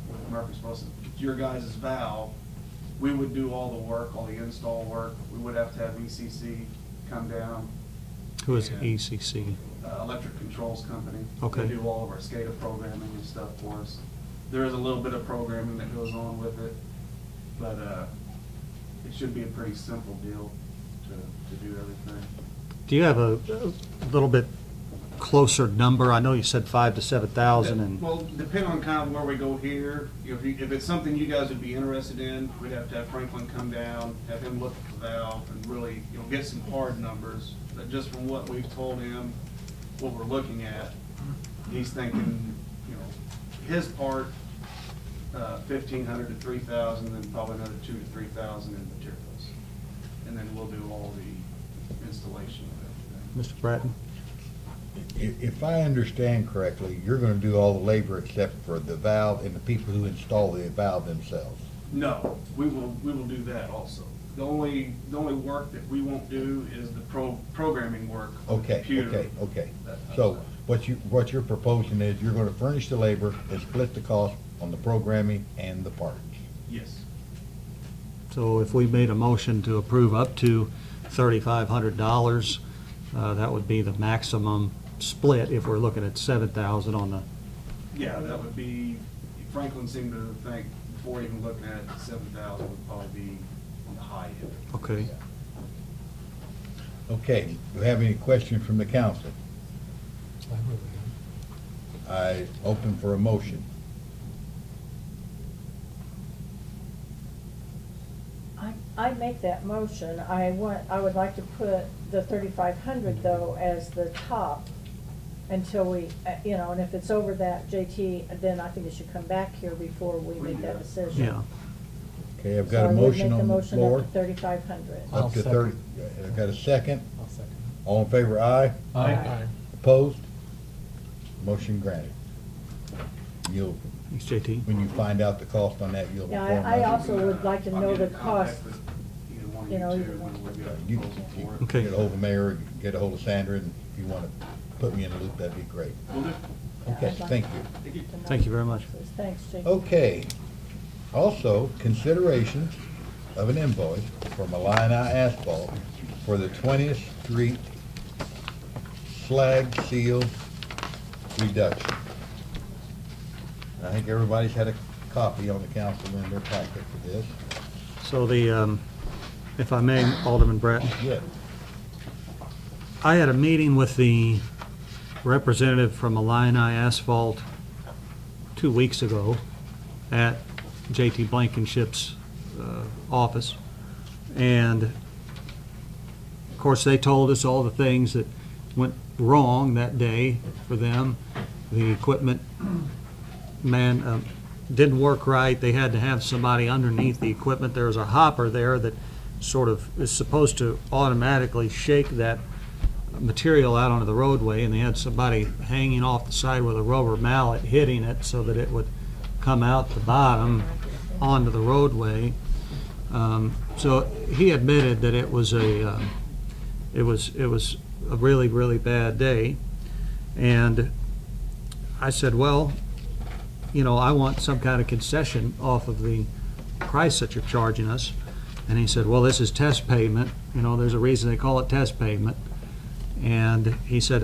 with Murphysboro. So your guys' valve, we would do all the work, all the install work. We would have to have ECC come down. who is and, ECC? Electric Controls Company. Okay. They do all of our SCADA programming and stuff for us. There is a little bit of programming that goes on with it, but it should be a pretty simple deal to do everything. Do you have a little bit closer number? I know you said 5,000 to 7,000, and Well, depending on kind of where we go here, you know, if it's something you guys would be interested in, we'd have to have Franklin come down, have him look at the valve, and really, you know, get some hard numbers. But just from what we've told him, what we're looking at. He's thinking, you know, his part, 1,500 to 3,000, then probably another 2,000 to 3,000 in materials. And then we'll do all the installation of everything. Mr. Bratton? If I understand correctly, you're gonna do all the labor except for the valve and the people who install the valve themselves. No, we will do that also. The only work that we won't do is the programming work on the Okay, computer. okay. That type So of stuff. what you're proposing is you're gonna furnish the labor and split the cost on the programming and the parts. Yes. So if we made a motion to approve up to $3,500, that would be the maximum split if we're looking at 7,000 on the, Yeah, that would be, Franklin seemed to think, before even looking at it, 7,000 would probably be on the high end. okay. Okay, do you have any questions from the council? I really don't. I open for a motion. I make that motion. I would like to put the 3,500 though as the top until we, you know, and if it's over that, JT, then I think it should come back here before we make that decision. Yeah. Okay, I've So got a I would motion make the on the motion floor. up to 3,500. Up to I'll 30, second. I've got a second. I'll second. All in favor, aye? Aye. Opposed? Motion granted. You'll, Thanks, JT. when you find out the cost on that, you'll Yeah, inform I us. also would like to I'll know get the in contact cost. with either one of You know, you either two one. when we get a You proposal for it. Okay. get a hold of the mayor, get a hold of Sandra, and if you want to put me in the loop, that'd be great. Will do. Okay, I'd like thank you. Thank you. to know Thank you the very much. costs. Thanks, JT. Okay. Also, consideration of an invoice from Illini Asphalt for the 20th Street slag seal reduction. I think everybody's had a copy on the council in their packet for this. So the, if I may, Alderman Bratton, Yeah. I had a meeting with the representative from Illini Asphalt 2 weeks ago at JT Blankenship's office. And of course, they told us all the things that went wrong that day for them. The equipment man didn't work right. They had to have somebody underneath the equipment. There was a hopper there that sort of is supposed to automatically shake that material out onto the roadway, and they had somebody hanging off the side with a rubber mallet hitting it so that it would come out the bottom onto the roadway. So he admitted that it was a really, really bad day. And I said, well, you know, I want some kind of concession off of the price that you're charging us. And he said, well, this is test pavement. You know, there's a reason they call it test pavement. And he said,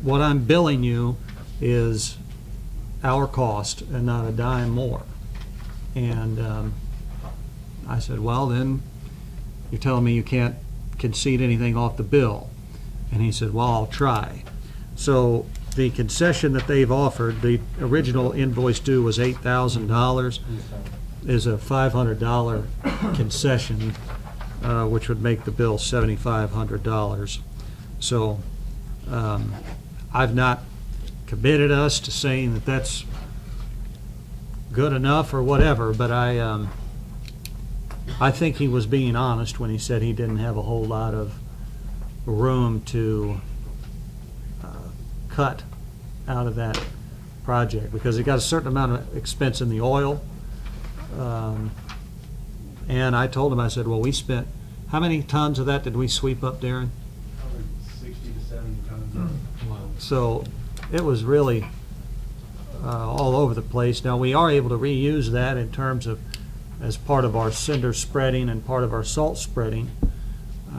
what I'm billing you is our cost and not a dime more. And I said, well, then you're telling me you can't concede anything off the bill. And he said, well, I'll try. So the concession that they've offered, the original invoice due was $8,000, is a $500 concession, which would make the bill $7,500. So I've not committed us to saying that that's good enough or whatever, but I think he was being honest when he said he didn't have a whole lot of room to cut out of that project because it got a certain amount of expense in the oil. And I told him, I said, well, we spent, how many tons of that did we sweep up, Darren? Probably 60 to 70 tons. So it was really all over the place. Now, we are able to reuse that in terms of as part of our cinder spreading and part of our salt spreading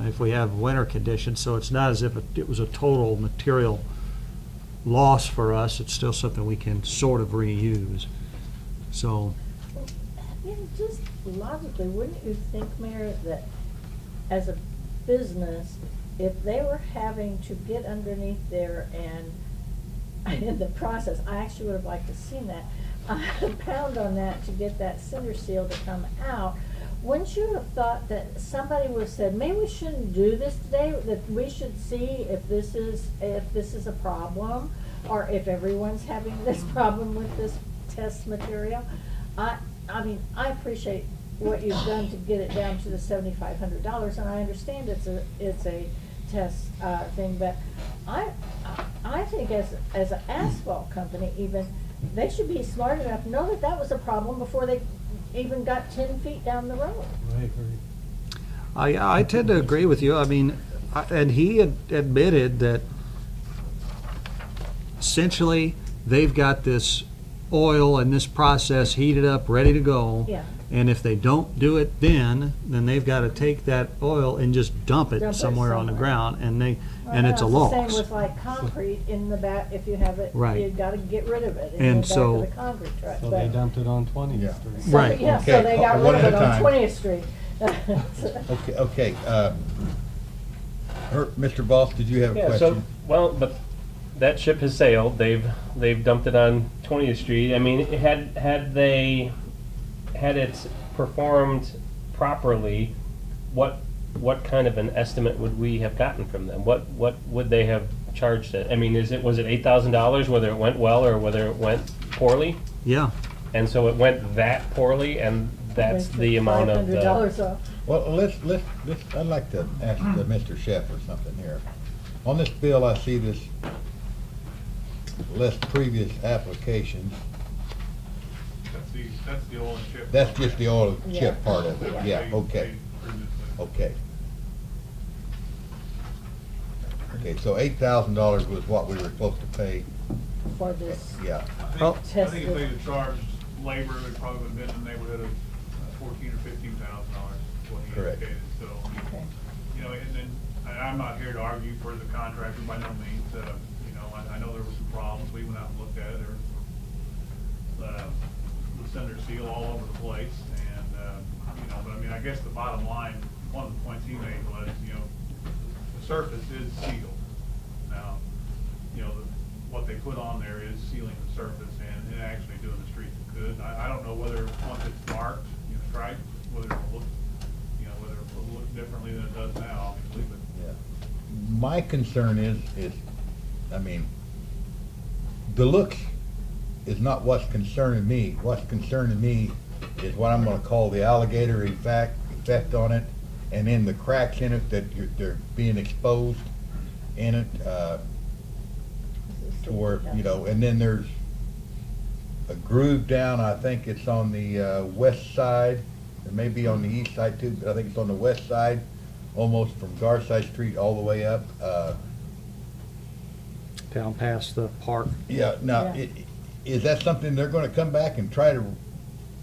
if we have winter conditions. So it's not as if it was a total material loss for us. It's still something we can sort of reuse. So, You know, just logically, wouldn't you think, Mayor, that as a business, if they were having to get underneath there and in the process, I actually would have liked to seen that, pound on that to get that cinder seal to come out, wouldn't you have thought that somebody would have said, maybe we shouldn't do this today, that we should see if this is a problem, or if everyone's having this problem with this test material? I mean, I appreciate what you've done to get it down to the $7,500, and I understand it's a test thing, but I think as an asphalt company even, they should be smart enough to know that that was a problem before they even got 10 feet down the road. I agree. I tend to agree with you. I mean, and he had admitted that essentially they've got this oil and this process heated up, ready to go. Yeah. And if they don't do it then they've got to take that oil and just dump it somewhere on the ground, and it's a loss. Same with like concrete in the back. If you have it, Right. you've got to get rid of it in And the back so- of the concrete truck. So But- they dumped it on 20th Yeah. Street. so- Right. Yeah, Okay, so they got one rid of at it a on time. 20th Street. Okay, Mr. Boss, did you have a Yeah, question? so, well, but that ship has sailed. They've dumped it on 20th Street. I mean, had it performed properly, what kind of an estimate would we have gotten from them? What would they have charged it? I mean, was it $8,000 whether it went well or whether it went poorly? Yeah. And so it went that poorly, and that's the amount of the. $500 off. Well, I'd like to ask Mr. Sheff or something here. On this bill, I see this list previous applications. That's the oil and chip. That's just the oil and Yeah. chip part of it, yeah, okay, okay. Okay, so $8,000 was what we were supposed to pay, For this. yeah. Oh. I think if they'd have charged labor, it probably would have been in the neighborhood of $14,000 or $15,000, what he Correct. indicated, so. Okay. You know, and then, and I'm not here to argue for the contractor by no means, you know, I know there were some problems, we went out and looked at it, there was, the center seal all over the place, and, you know, but I mean, I guess the bottom line, one of the points he made was, you know, the surface is sealed. Now, you know, what they put on there is sealing the surface and actually doing the streets good. I don't know whether, once it's marked, you know, striped, whether it'll look, you know, whether it'll look differently than it does now, obviously, but. Yeah. My concern is, I mean, the looks is not what's concerning me. What's concerning me is what I'm gonna call the alligator effect on it, and then the cracks in it that they're being exposed in it, to where, you know, and then there's a groove down, I think it's on the west side, it may be on the east side too, but I think it's on the west side, almost from Garside Street all the way up. Down past the park. Yeah, now, Yeah. is that something they're gonna come back and try to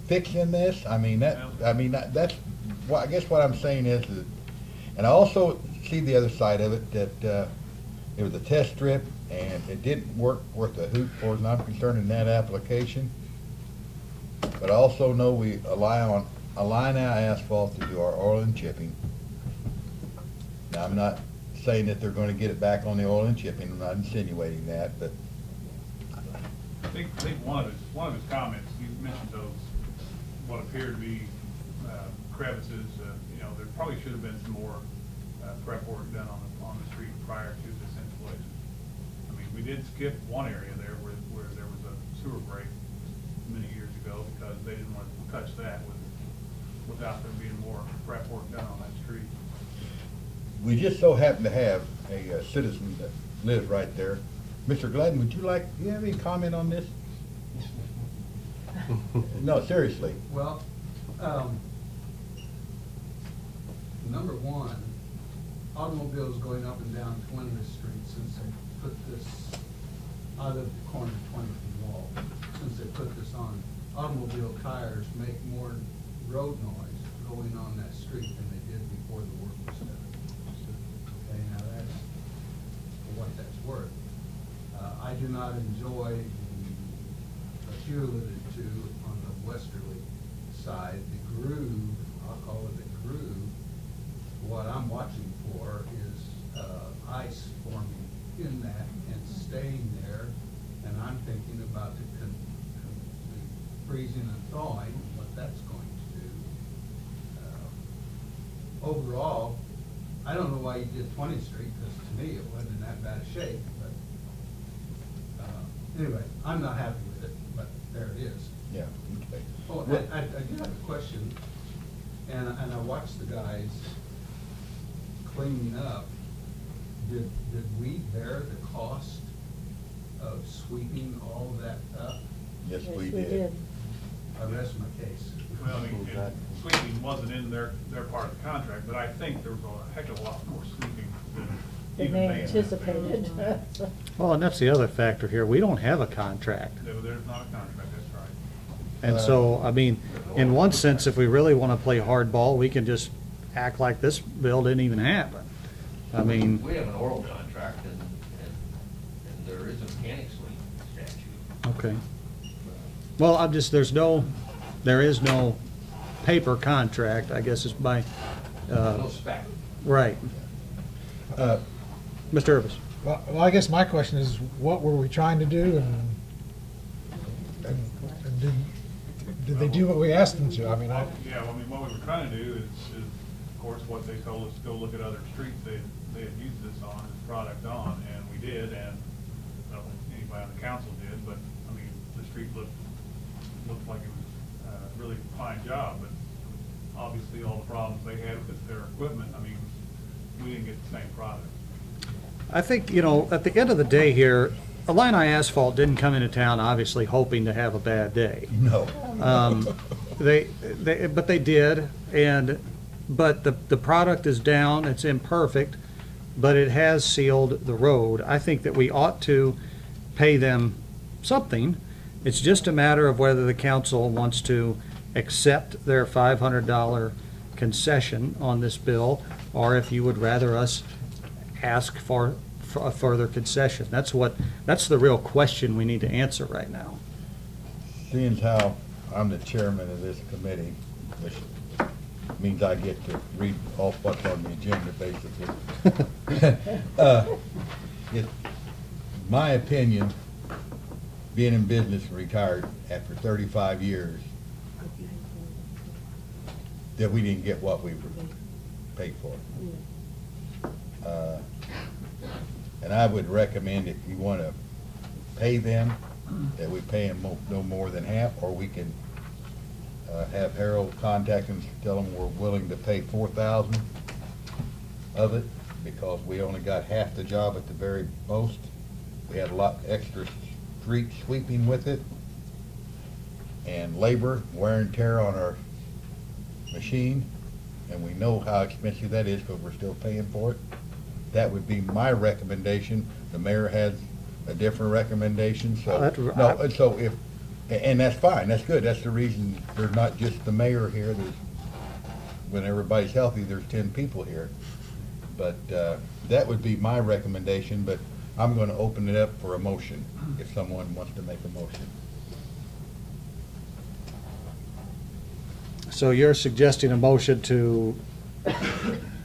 fix in this? I mean, that's, I guess what I'm saying is that, and I also see the other side of it, that it was a test strip, and it didn't work worth a hoot for, as I'm concerned, in that application. But I also know we rely on Alina Asphalt to do our oil and chipping. Now, I'm not saying that they're gonna get it back on the oil and chipping, I'm not insinuating that, but I think one of his comments, he mentioned those, what appear to be crevices, you know, there probably should have been some more prep work done on the street prior to this installation. I mean, we did skip one area there where there was a sewer break many years ago because they didn't want to touch that without there being more prep work done on that street. we just so happen to have a citizen that lives right there. Mr. Gladden, do you have any comment on this? No, seriously. Well, number one, automobiles going up and down 20th Street since they put this out of the corner of 20th wall, since they put this on, automobile tires make more road noise going on that street than they did before the work was done. Okay, now that's for what that's worth. I do not enjoy what you alluded to on the westerly side, the groove, I'll call it a groove. What I'm watching for is ice forming in that and staying there, and I'm thinking about the freezing and thawing, what that's going to do. overall, I don't know why you did 20th Street, because to me, it wasn't in that bad a shape, but, anyway, I'm not happy with it, but there it is. Yeah, okay. Oh, I do have a question, and I watched the guys cleaning up. Did we bear the cost of sweeping all of that up? Yes, Yes, we did. I rest my case. Well, I mean, sweeping wasn't in their part of the contract, but I think there was a heck of a lot more sweeping than Than even they they anticipated. Well, and that's the other factor here. We don't have a contract. There's not a contract, that's right. And so, I mean, in one sense, if we really want to play hardball, we can just act like this bill didn't even happen. I mean, We have an oral contract, and there is a mechanics lien statute. okay. Well, I'm just, there is no paper contract, I guess is my, No spec. right. Mr. Urban. Well, I guess my question is, what were we trying to do, and did they do what we asked them to? I mean, Yeah, well, I mean, what we were trying to do is, of course, what they told us to go look at other streets they had used this on, this product on, and we did, and I don't think anybody on the council did, but, I mean, the street looked like it was a really fine job, but obviously all the problems they had with their equipment, I mean, we didn't get the same product. I think, you know, at the end of the day here, Illini Asphalt didn't come into town obviously hoping to have a bad day. No. But they did, but the product is down, it's imperfect, but it has sealed the road. I think that we ought to pay them something. It's just a matter of whether the council wants to accept their $500 concession on this bill, or if you would rather us ask for a further concession. That's the real question we need to answer right now. Seeing how I'm the chairman of this committee, which means I get to read off what's on the agenda, basically. It's my opinion, being in business and retired after 35 years, that we didn't get what we were paid for. And I would recommend, if you want to pay them, that we pay them no more than half, or we can have Harold contact them, tell them we're willing to pay $4,000 of it, because we only got half the job at the very most. We had a lot extra street sweeping with it, and labor, wear and tear on our machine, and we know how expensive that is because we're still paying for it. That would be my recommendation. The mayor has a different recommendation, so and that's fine, that's good. That's the reason there's not just the mayor here. There's, when everybody's healthy, there's 10 people here. But that would be my recommendation, but I'm going to open it up for a motion if someone wants to make a motion. So you're suggesting a motion to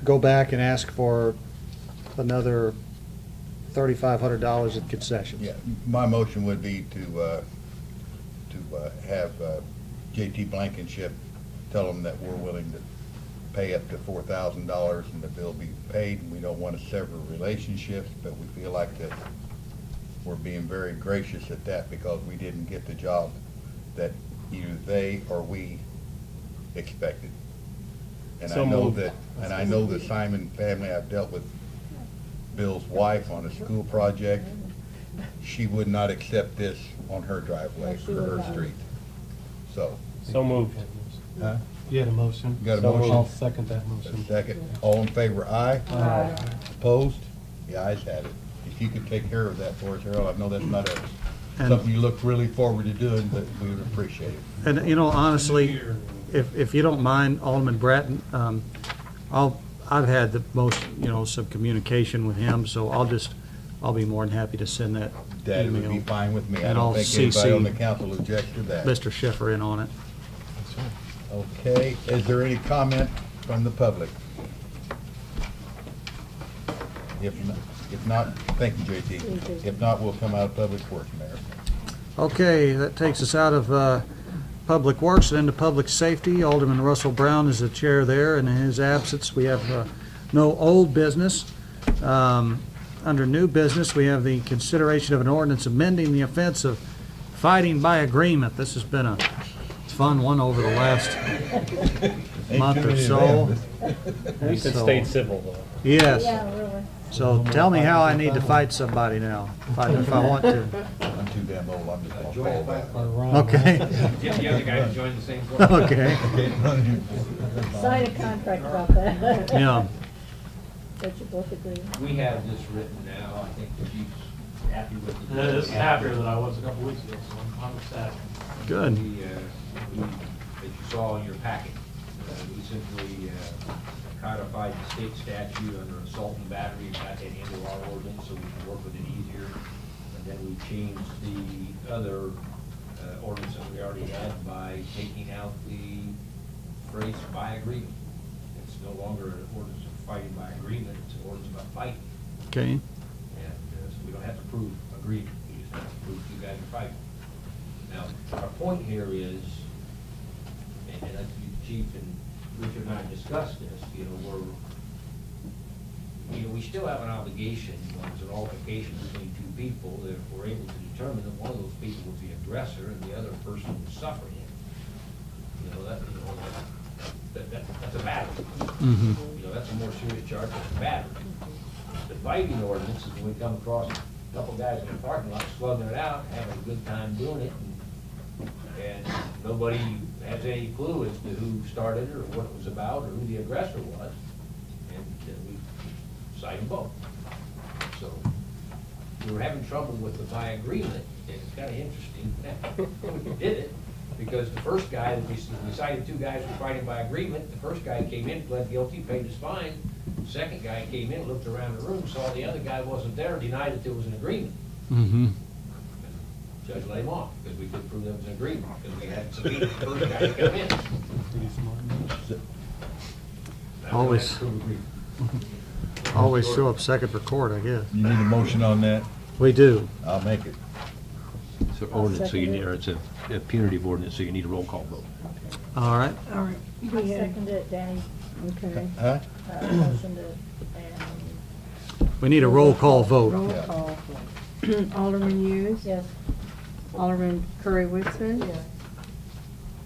go back and ask for another $3,500 in concessions? Yeah, my motion would be to have J.T. Blankenship tell them that we're willing to pay up to $4,000 and the bill be paid. And we don't want to sever relationships, but we feel like that we're being very gracious at that because we didn't get the job that either they or we expected. And So I know moved. that, and I know the Simon family, I've dealt with Bill's wife on a school project. She would not accept this on her driveway for her street. So. So moved. Huh? You had a motion? Got a So motion? I'll second that motion. A second. All in favor, aye? Aye. Opposed? The ayes have it. If you could take care of that for us, Harold, I know that's not And- something you look really forward to doing, but we would appreciate it. And, you know, honestly, if you don't mind, Alderman Bratton, I've had the most, you know, some communication with him, so I'll be more than happy to send that That would be email. fine with me. I And don't I'll think anybody on the CC council objects to that. Mr. Schiffer in on it. Okay, is there any comment from the public? If not, thank you, JT. If not, we'll come out of Public Works, Mayor. Okay, that takes us out of Public Works and into Public Safety. Alderman Russell Brown is the chair there, and in his absence, we have no old business. Under new business, we have the consideration of an ordinance amending the offense of fighting by agreement. This has been a fun one over the last month or so. At least it stayed civil, though. Yes. Yeah, really. So tell me how I need to fight somebody now, if I want to. I'm too damn old, I'm just gonna fall back. Okay. Get the other guy to join the same club. Okay. Sign a contract about that. Yeah. That you both agree. We have this written now, I think the chief's happy with it. It is happier than I was a couple weeks ago, so I'm ecstatic. Good. As you saw in your packet, we simply codified the state statute under assault and battery and got that into our ordinance so we can work with it easier. And then we changed the other ordinance that we already had by taking out the phrase by agreement. It's no longer an ordinance of fighting by agreement, it's an ordinance about fighting. Okay. And so we don't have to prove agreement, we just have to prove you guys are fighting. Now, our point here is, and I think the chief and Richard and I discussed this, we still have an obligation, when there's an altercation between two people, that if we're able to determine that one of those people was the aggressor and the other person was suffering it, that's a battery. That's a more serious charge than a battery. The fighting ordinance is when we come across a couple guys in the parking lot slugging it out, having a good time doing it, and nobody has any clue as to who started it or what it was about or who the aggressor was, and we cite them both. So we were having trouble with the by agreement, and it's kind of interesting when we did it, because the first guy that we cited, two guys were fighting by agreement. The first guy came in, pled guilty, paid his fine. The second guy came in, looked around the room, saw the other guy wasn't there, denied that there was an agreement. Judge let him off because we could prove there was an agreement because we had subpoenaed the first guy to come in. Always show up second for court, I guess. You need a motion on that? We do. I'll make it. It's an ordinance, so you need, or it's a punitive ordinance, so you need a roll call vote. All right. All right. I seconded it, Danny. Okay. Huh? Motioned it, and We need a roll call vote. Roll Yeah. call. Alderman Hughes? yes. Alderman Curry Whitson? Yes.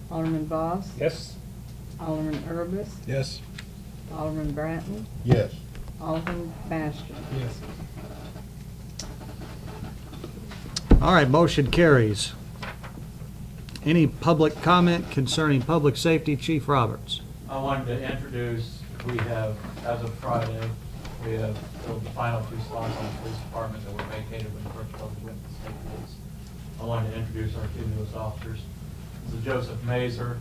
Alderman Voss? Yes? Alderman Urbis? Yes. Alderman Bratton? Yes. Alderman Bastian? Yes. All right, motion carries. Any public comment concerning public safety, Chief Roberts? I wanted to introduce, we have, as of Friday, we have filled the final 2 slots on the police department that were vacated when the first public went to the state police. I wanted to introduce our 2 newest officers. This is Joseph Mazer.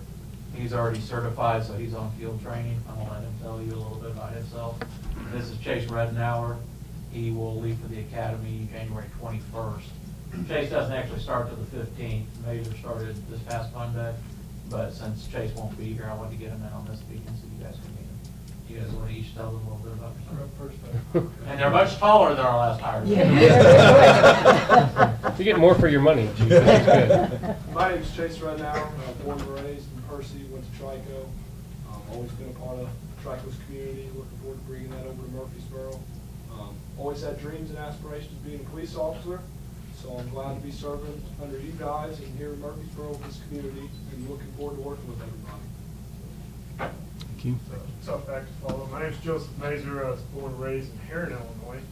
He's already certified, so he's on field training. I'm gonna let him tell you a little bit about himself. This is Chase Redenauer. He will leave for the academy January 21st. Chase doesn't actually start till the 15th. Mazer started this past Monday, but since Chase won't be here, I wanted to get him in on this meeting so you guys can meet him. You guys want to each tell them a little bit about yourself? And they're much taller than our last hire. You get more for your money, Chief. That's good. My name's Chase Redenauer. Born and raised in Percy, went to Trico. Always been a part of Trico's community. Looking forward to bringing that over to Murphysboro. Always had dreams and aspirations of being a police officer. So I'm glad to be serving under you guys and here in Murphysboro with this community, and looking forward to working with everybody. Thank you. Tough fact to follow. My name's Joseph Mazer. I was born and raised in Heron, Illinois.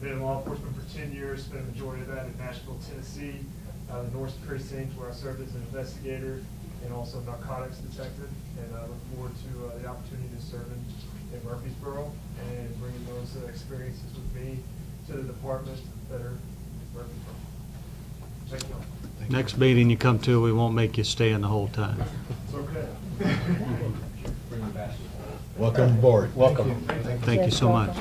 Been in law enforcement for 10 years, spent a majority of that in Nashville, Tennessee, the North Precinct, where I served as an investigator and also narcotics detective. And I look forward to the opportunity to serve in Murphysboro and bringing those experiences with me to the department that are Murphysboro. Thank you. Next meeting you come to, we won't make you stay in the whole time. It's okay. Welcome aboard. Welcome. Thank you so much.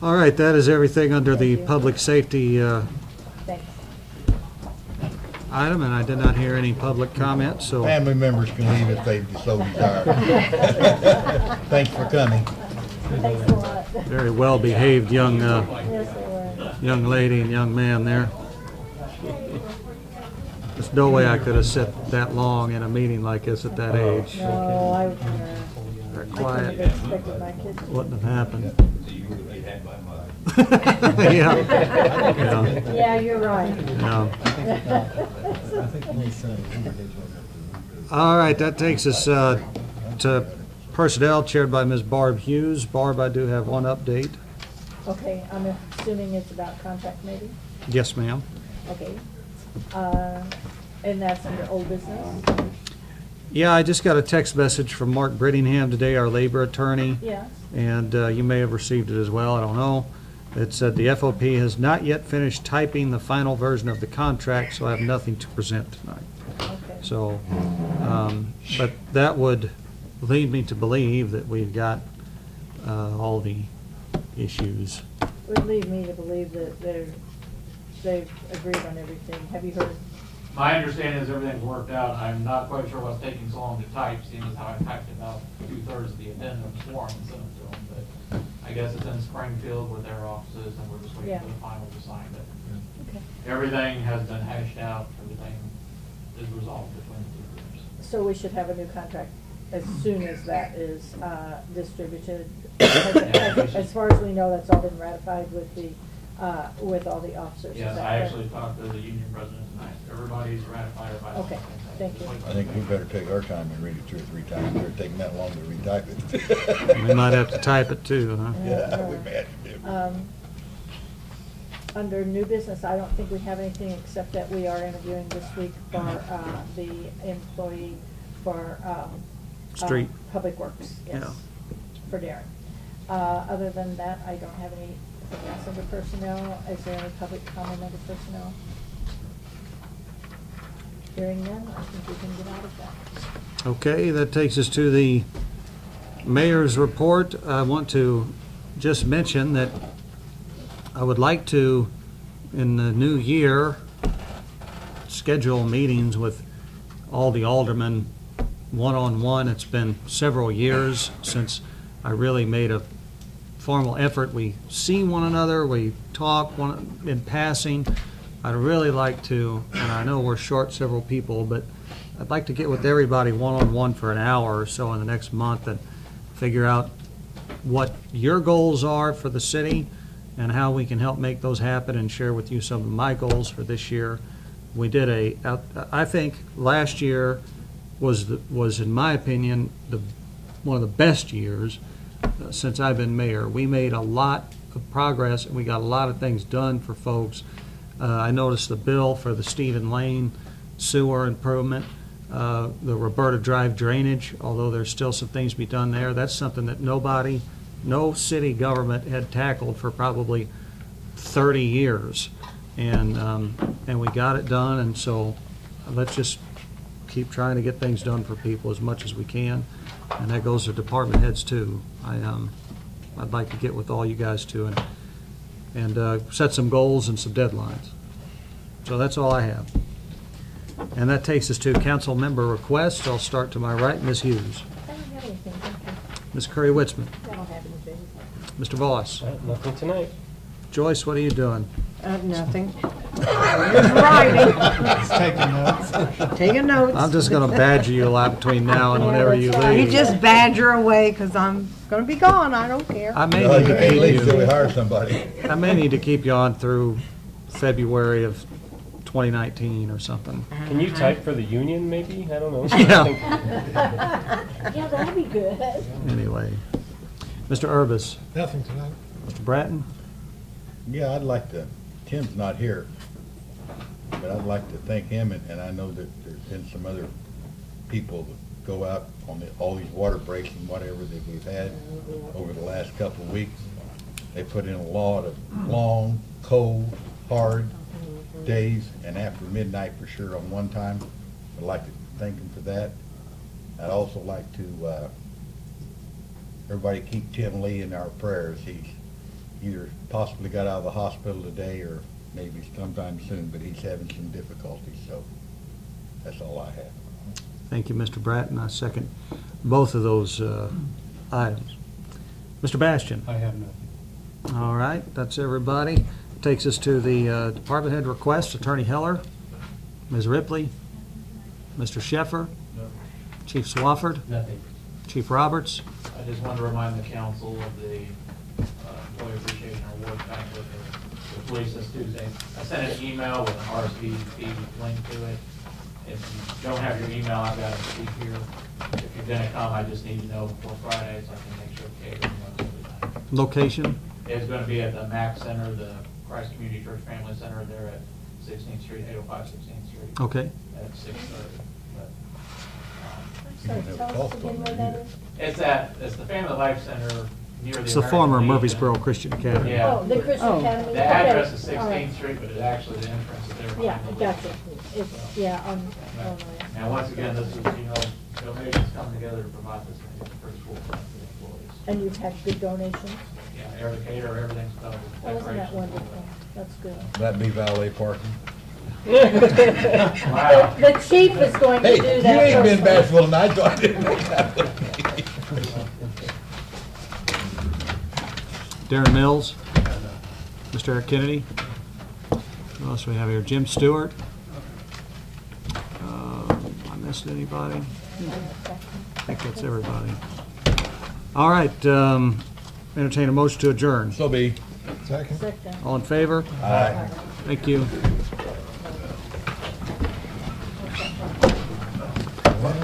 All right, that is everything under the public safety Thanks. item, and I did not hear any public comments, so Family members can leave if they so desire. Thanks for coming. Thanks a lot. very well-behaved young Yes, they were. young lady and young man there. There's no way I could have sat that long in a meeting like this at that age. No, I That couldn't quiet have expected my kids to. wouldn't have happened. So you would have been had by mine. Yeah. Yeah. Yeah, you're right. All right, that takes us to personnel chaired by Ms. Barb Hughes. Barb, I do have one update. Okay, I'm assuming it's about contract maybe? Yes, ma'am. Okay. And that's under old business? Yeah, I just got a text message from Mark Brittingham today, our labor attorney. Yes. And you may have received it as well, I don't know. It said the FOP has not yet finished typing the final version of the contract, so I have nothing to present tonight. Okay. So, but that would lead me to believe that we've got all the issues. Would lead me to believe that they've agreed on everything. Have you heard? My understanding is everything's worked out. I'm not quite sure what's taking so long to type, seeing as how I typed about 2/3 of the addendums for them and sent them to them. But I guess it's in Springfield with their offices, and we're just waiting for the final to sign it. Okay. Everything has been hashed out. Everything is resolved between the two groups. So we should have a new contract as soon as that is distributed. As far as we know, that's all been ratified with the, with all the officers. Is Yes, that I correct? actually talked to the union president tonight. Everybody's ratified it by. Okay, thank you. I think we better take our time and read it 2 or 3 times. It's taking that long to retype it. We might have to type it too, huh? Yeah, we may have to do. Under new business, I don't think we have anything except that we are interviewing this week for the employee for Street. Public Works, yes, Yeah. for Darren. Other than that, I don't have anything else under personnel. Is there any public comment under personnel? Hearing none, I think we can get out of that. Okay, that takes us to the mayor's report. I want to just mention that I would like to, in the new year, schedule meetings with all the aldermen one-on-one. It's been several years since I really made a formal effort. We see one another, we talk in passing. I'd really like to, and I know we're short several people, but I'd like to get with everybody one-on-one for an hour or so in the next month and figure out what your goals are for the city and how we can help make those happen and share with you some of my goals for this year. We did I think last year was in my opinion, one of the best years since I've been mayor. We made a lot of progress and we got a lot of things done for folks. I noticed the bill for the Stephen Lane sewer improvement, the Roberta Drive drainage, although there's still some things to be done there. That's something that no city government had tackled for probably 30 years. And we got it done, and so let's just keep trying to get things done for people as much as we can. And that goes to department heads too. I'd like to get with all you guys too and set some goals and some deadlines. So that's all I have. And that takes us to council member requests. I'll start to my right, Ms. Hughes. I don't have anything, thank you. Ms. Curry-Witzman. I don't have anything. Mr. Voss. Nothing tonight. Joyce, what are you doing? Nothing. Just writing. Taking notes. Taking notes. I'm just going to badger you a lot between now and whenever you You leave. just badger away because I'm going to be gone. I don't care. I may No, need you to can't keep leave till we you. hire somebody. I may need to keep you on through February of 2019 or something. Can you type for the union, maybe? I don't know. Yeah. Yeah, that'd be good. Anyway, Mr. Urbis, Nothing tonight. Mr. Bratton. Yeah, I'd like to, Tim's not here, but I'd like to thank him, and I know that there's been some other people that go out on all these water breaks and whatever that we've had over the last couple of weeks. They put in a lot of long, cold, hard days, and after midnight for sure on one time. I'd like to thank them for that. I'd also like to, everybody keep Tim Lee in our prayers. He's either possibly got out of the hospital today or maybe sometime soon, but he's having some difficulties, so that's all I have. Thank you, Mr. Bratton. I second both of those items. Mr. Bastian. I have nothing. All right, that's everybody. Takes us to the department head request. Attorney Heller. Ms. Ripley? Mr. Sheffer? Chief Swafford? Nothing. Chief Roberts? I just want to remind the council of the Employee Appreciation Award banquet for the police this Tuesday. I sent an email with an RSVP link to it. If you don't have your email, I've got a sheet here. If you're going to come, I just need to know before Friday so I can make sure catering knows everything. Location? It's going to be at the MAC Center, the Christ Community Church Family Center there at 16th Street, 805 16th Street. Okay. At 6:30. So tell us again where that is? It's the Family Life Center near the It's the American former Legion. Murphysboro Christian Academy. Yeah. Oh, the Christian Academy? The address Okay, is all right. 16th Street, but it's actually the entrance is there. Yeah, behind the gotcha. Legion. It's, yeah, on right. Now, once again, this is, donations come together to provide this pretty cool for the employees. And you've had good donations? Yeah, every caterer, everything's covered. Oh, isn't that wonderful? That's good. That be valet parking? Wow. The chief is going to Hey, do you that. ain't been personally. bashful tonight, so I didn't know that. Darren Mills? Mr. Eric Kennedy? Who else do we have here? Jim Stewart? I missed anybody? I think that's everybody. All right, entertain a motion to adjourn. So be. Second. Second. All in favor? Aye. Thank you. Well,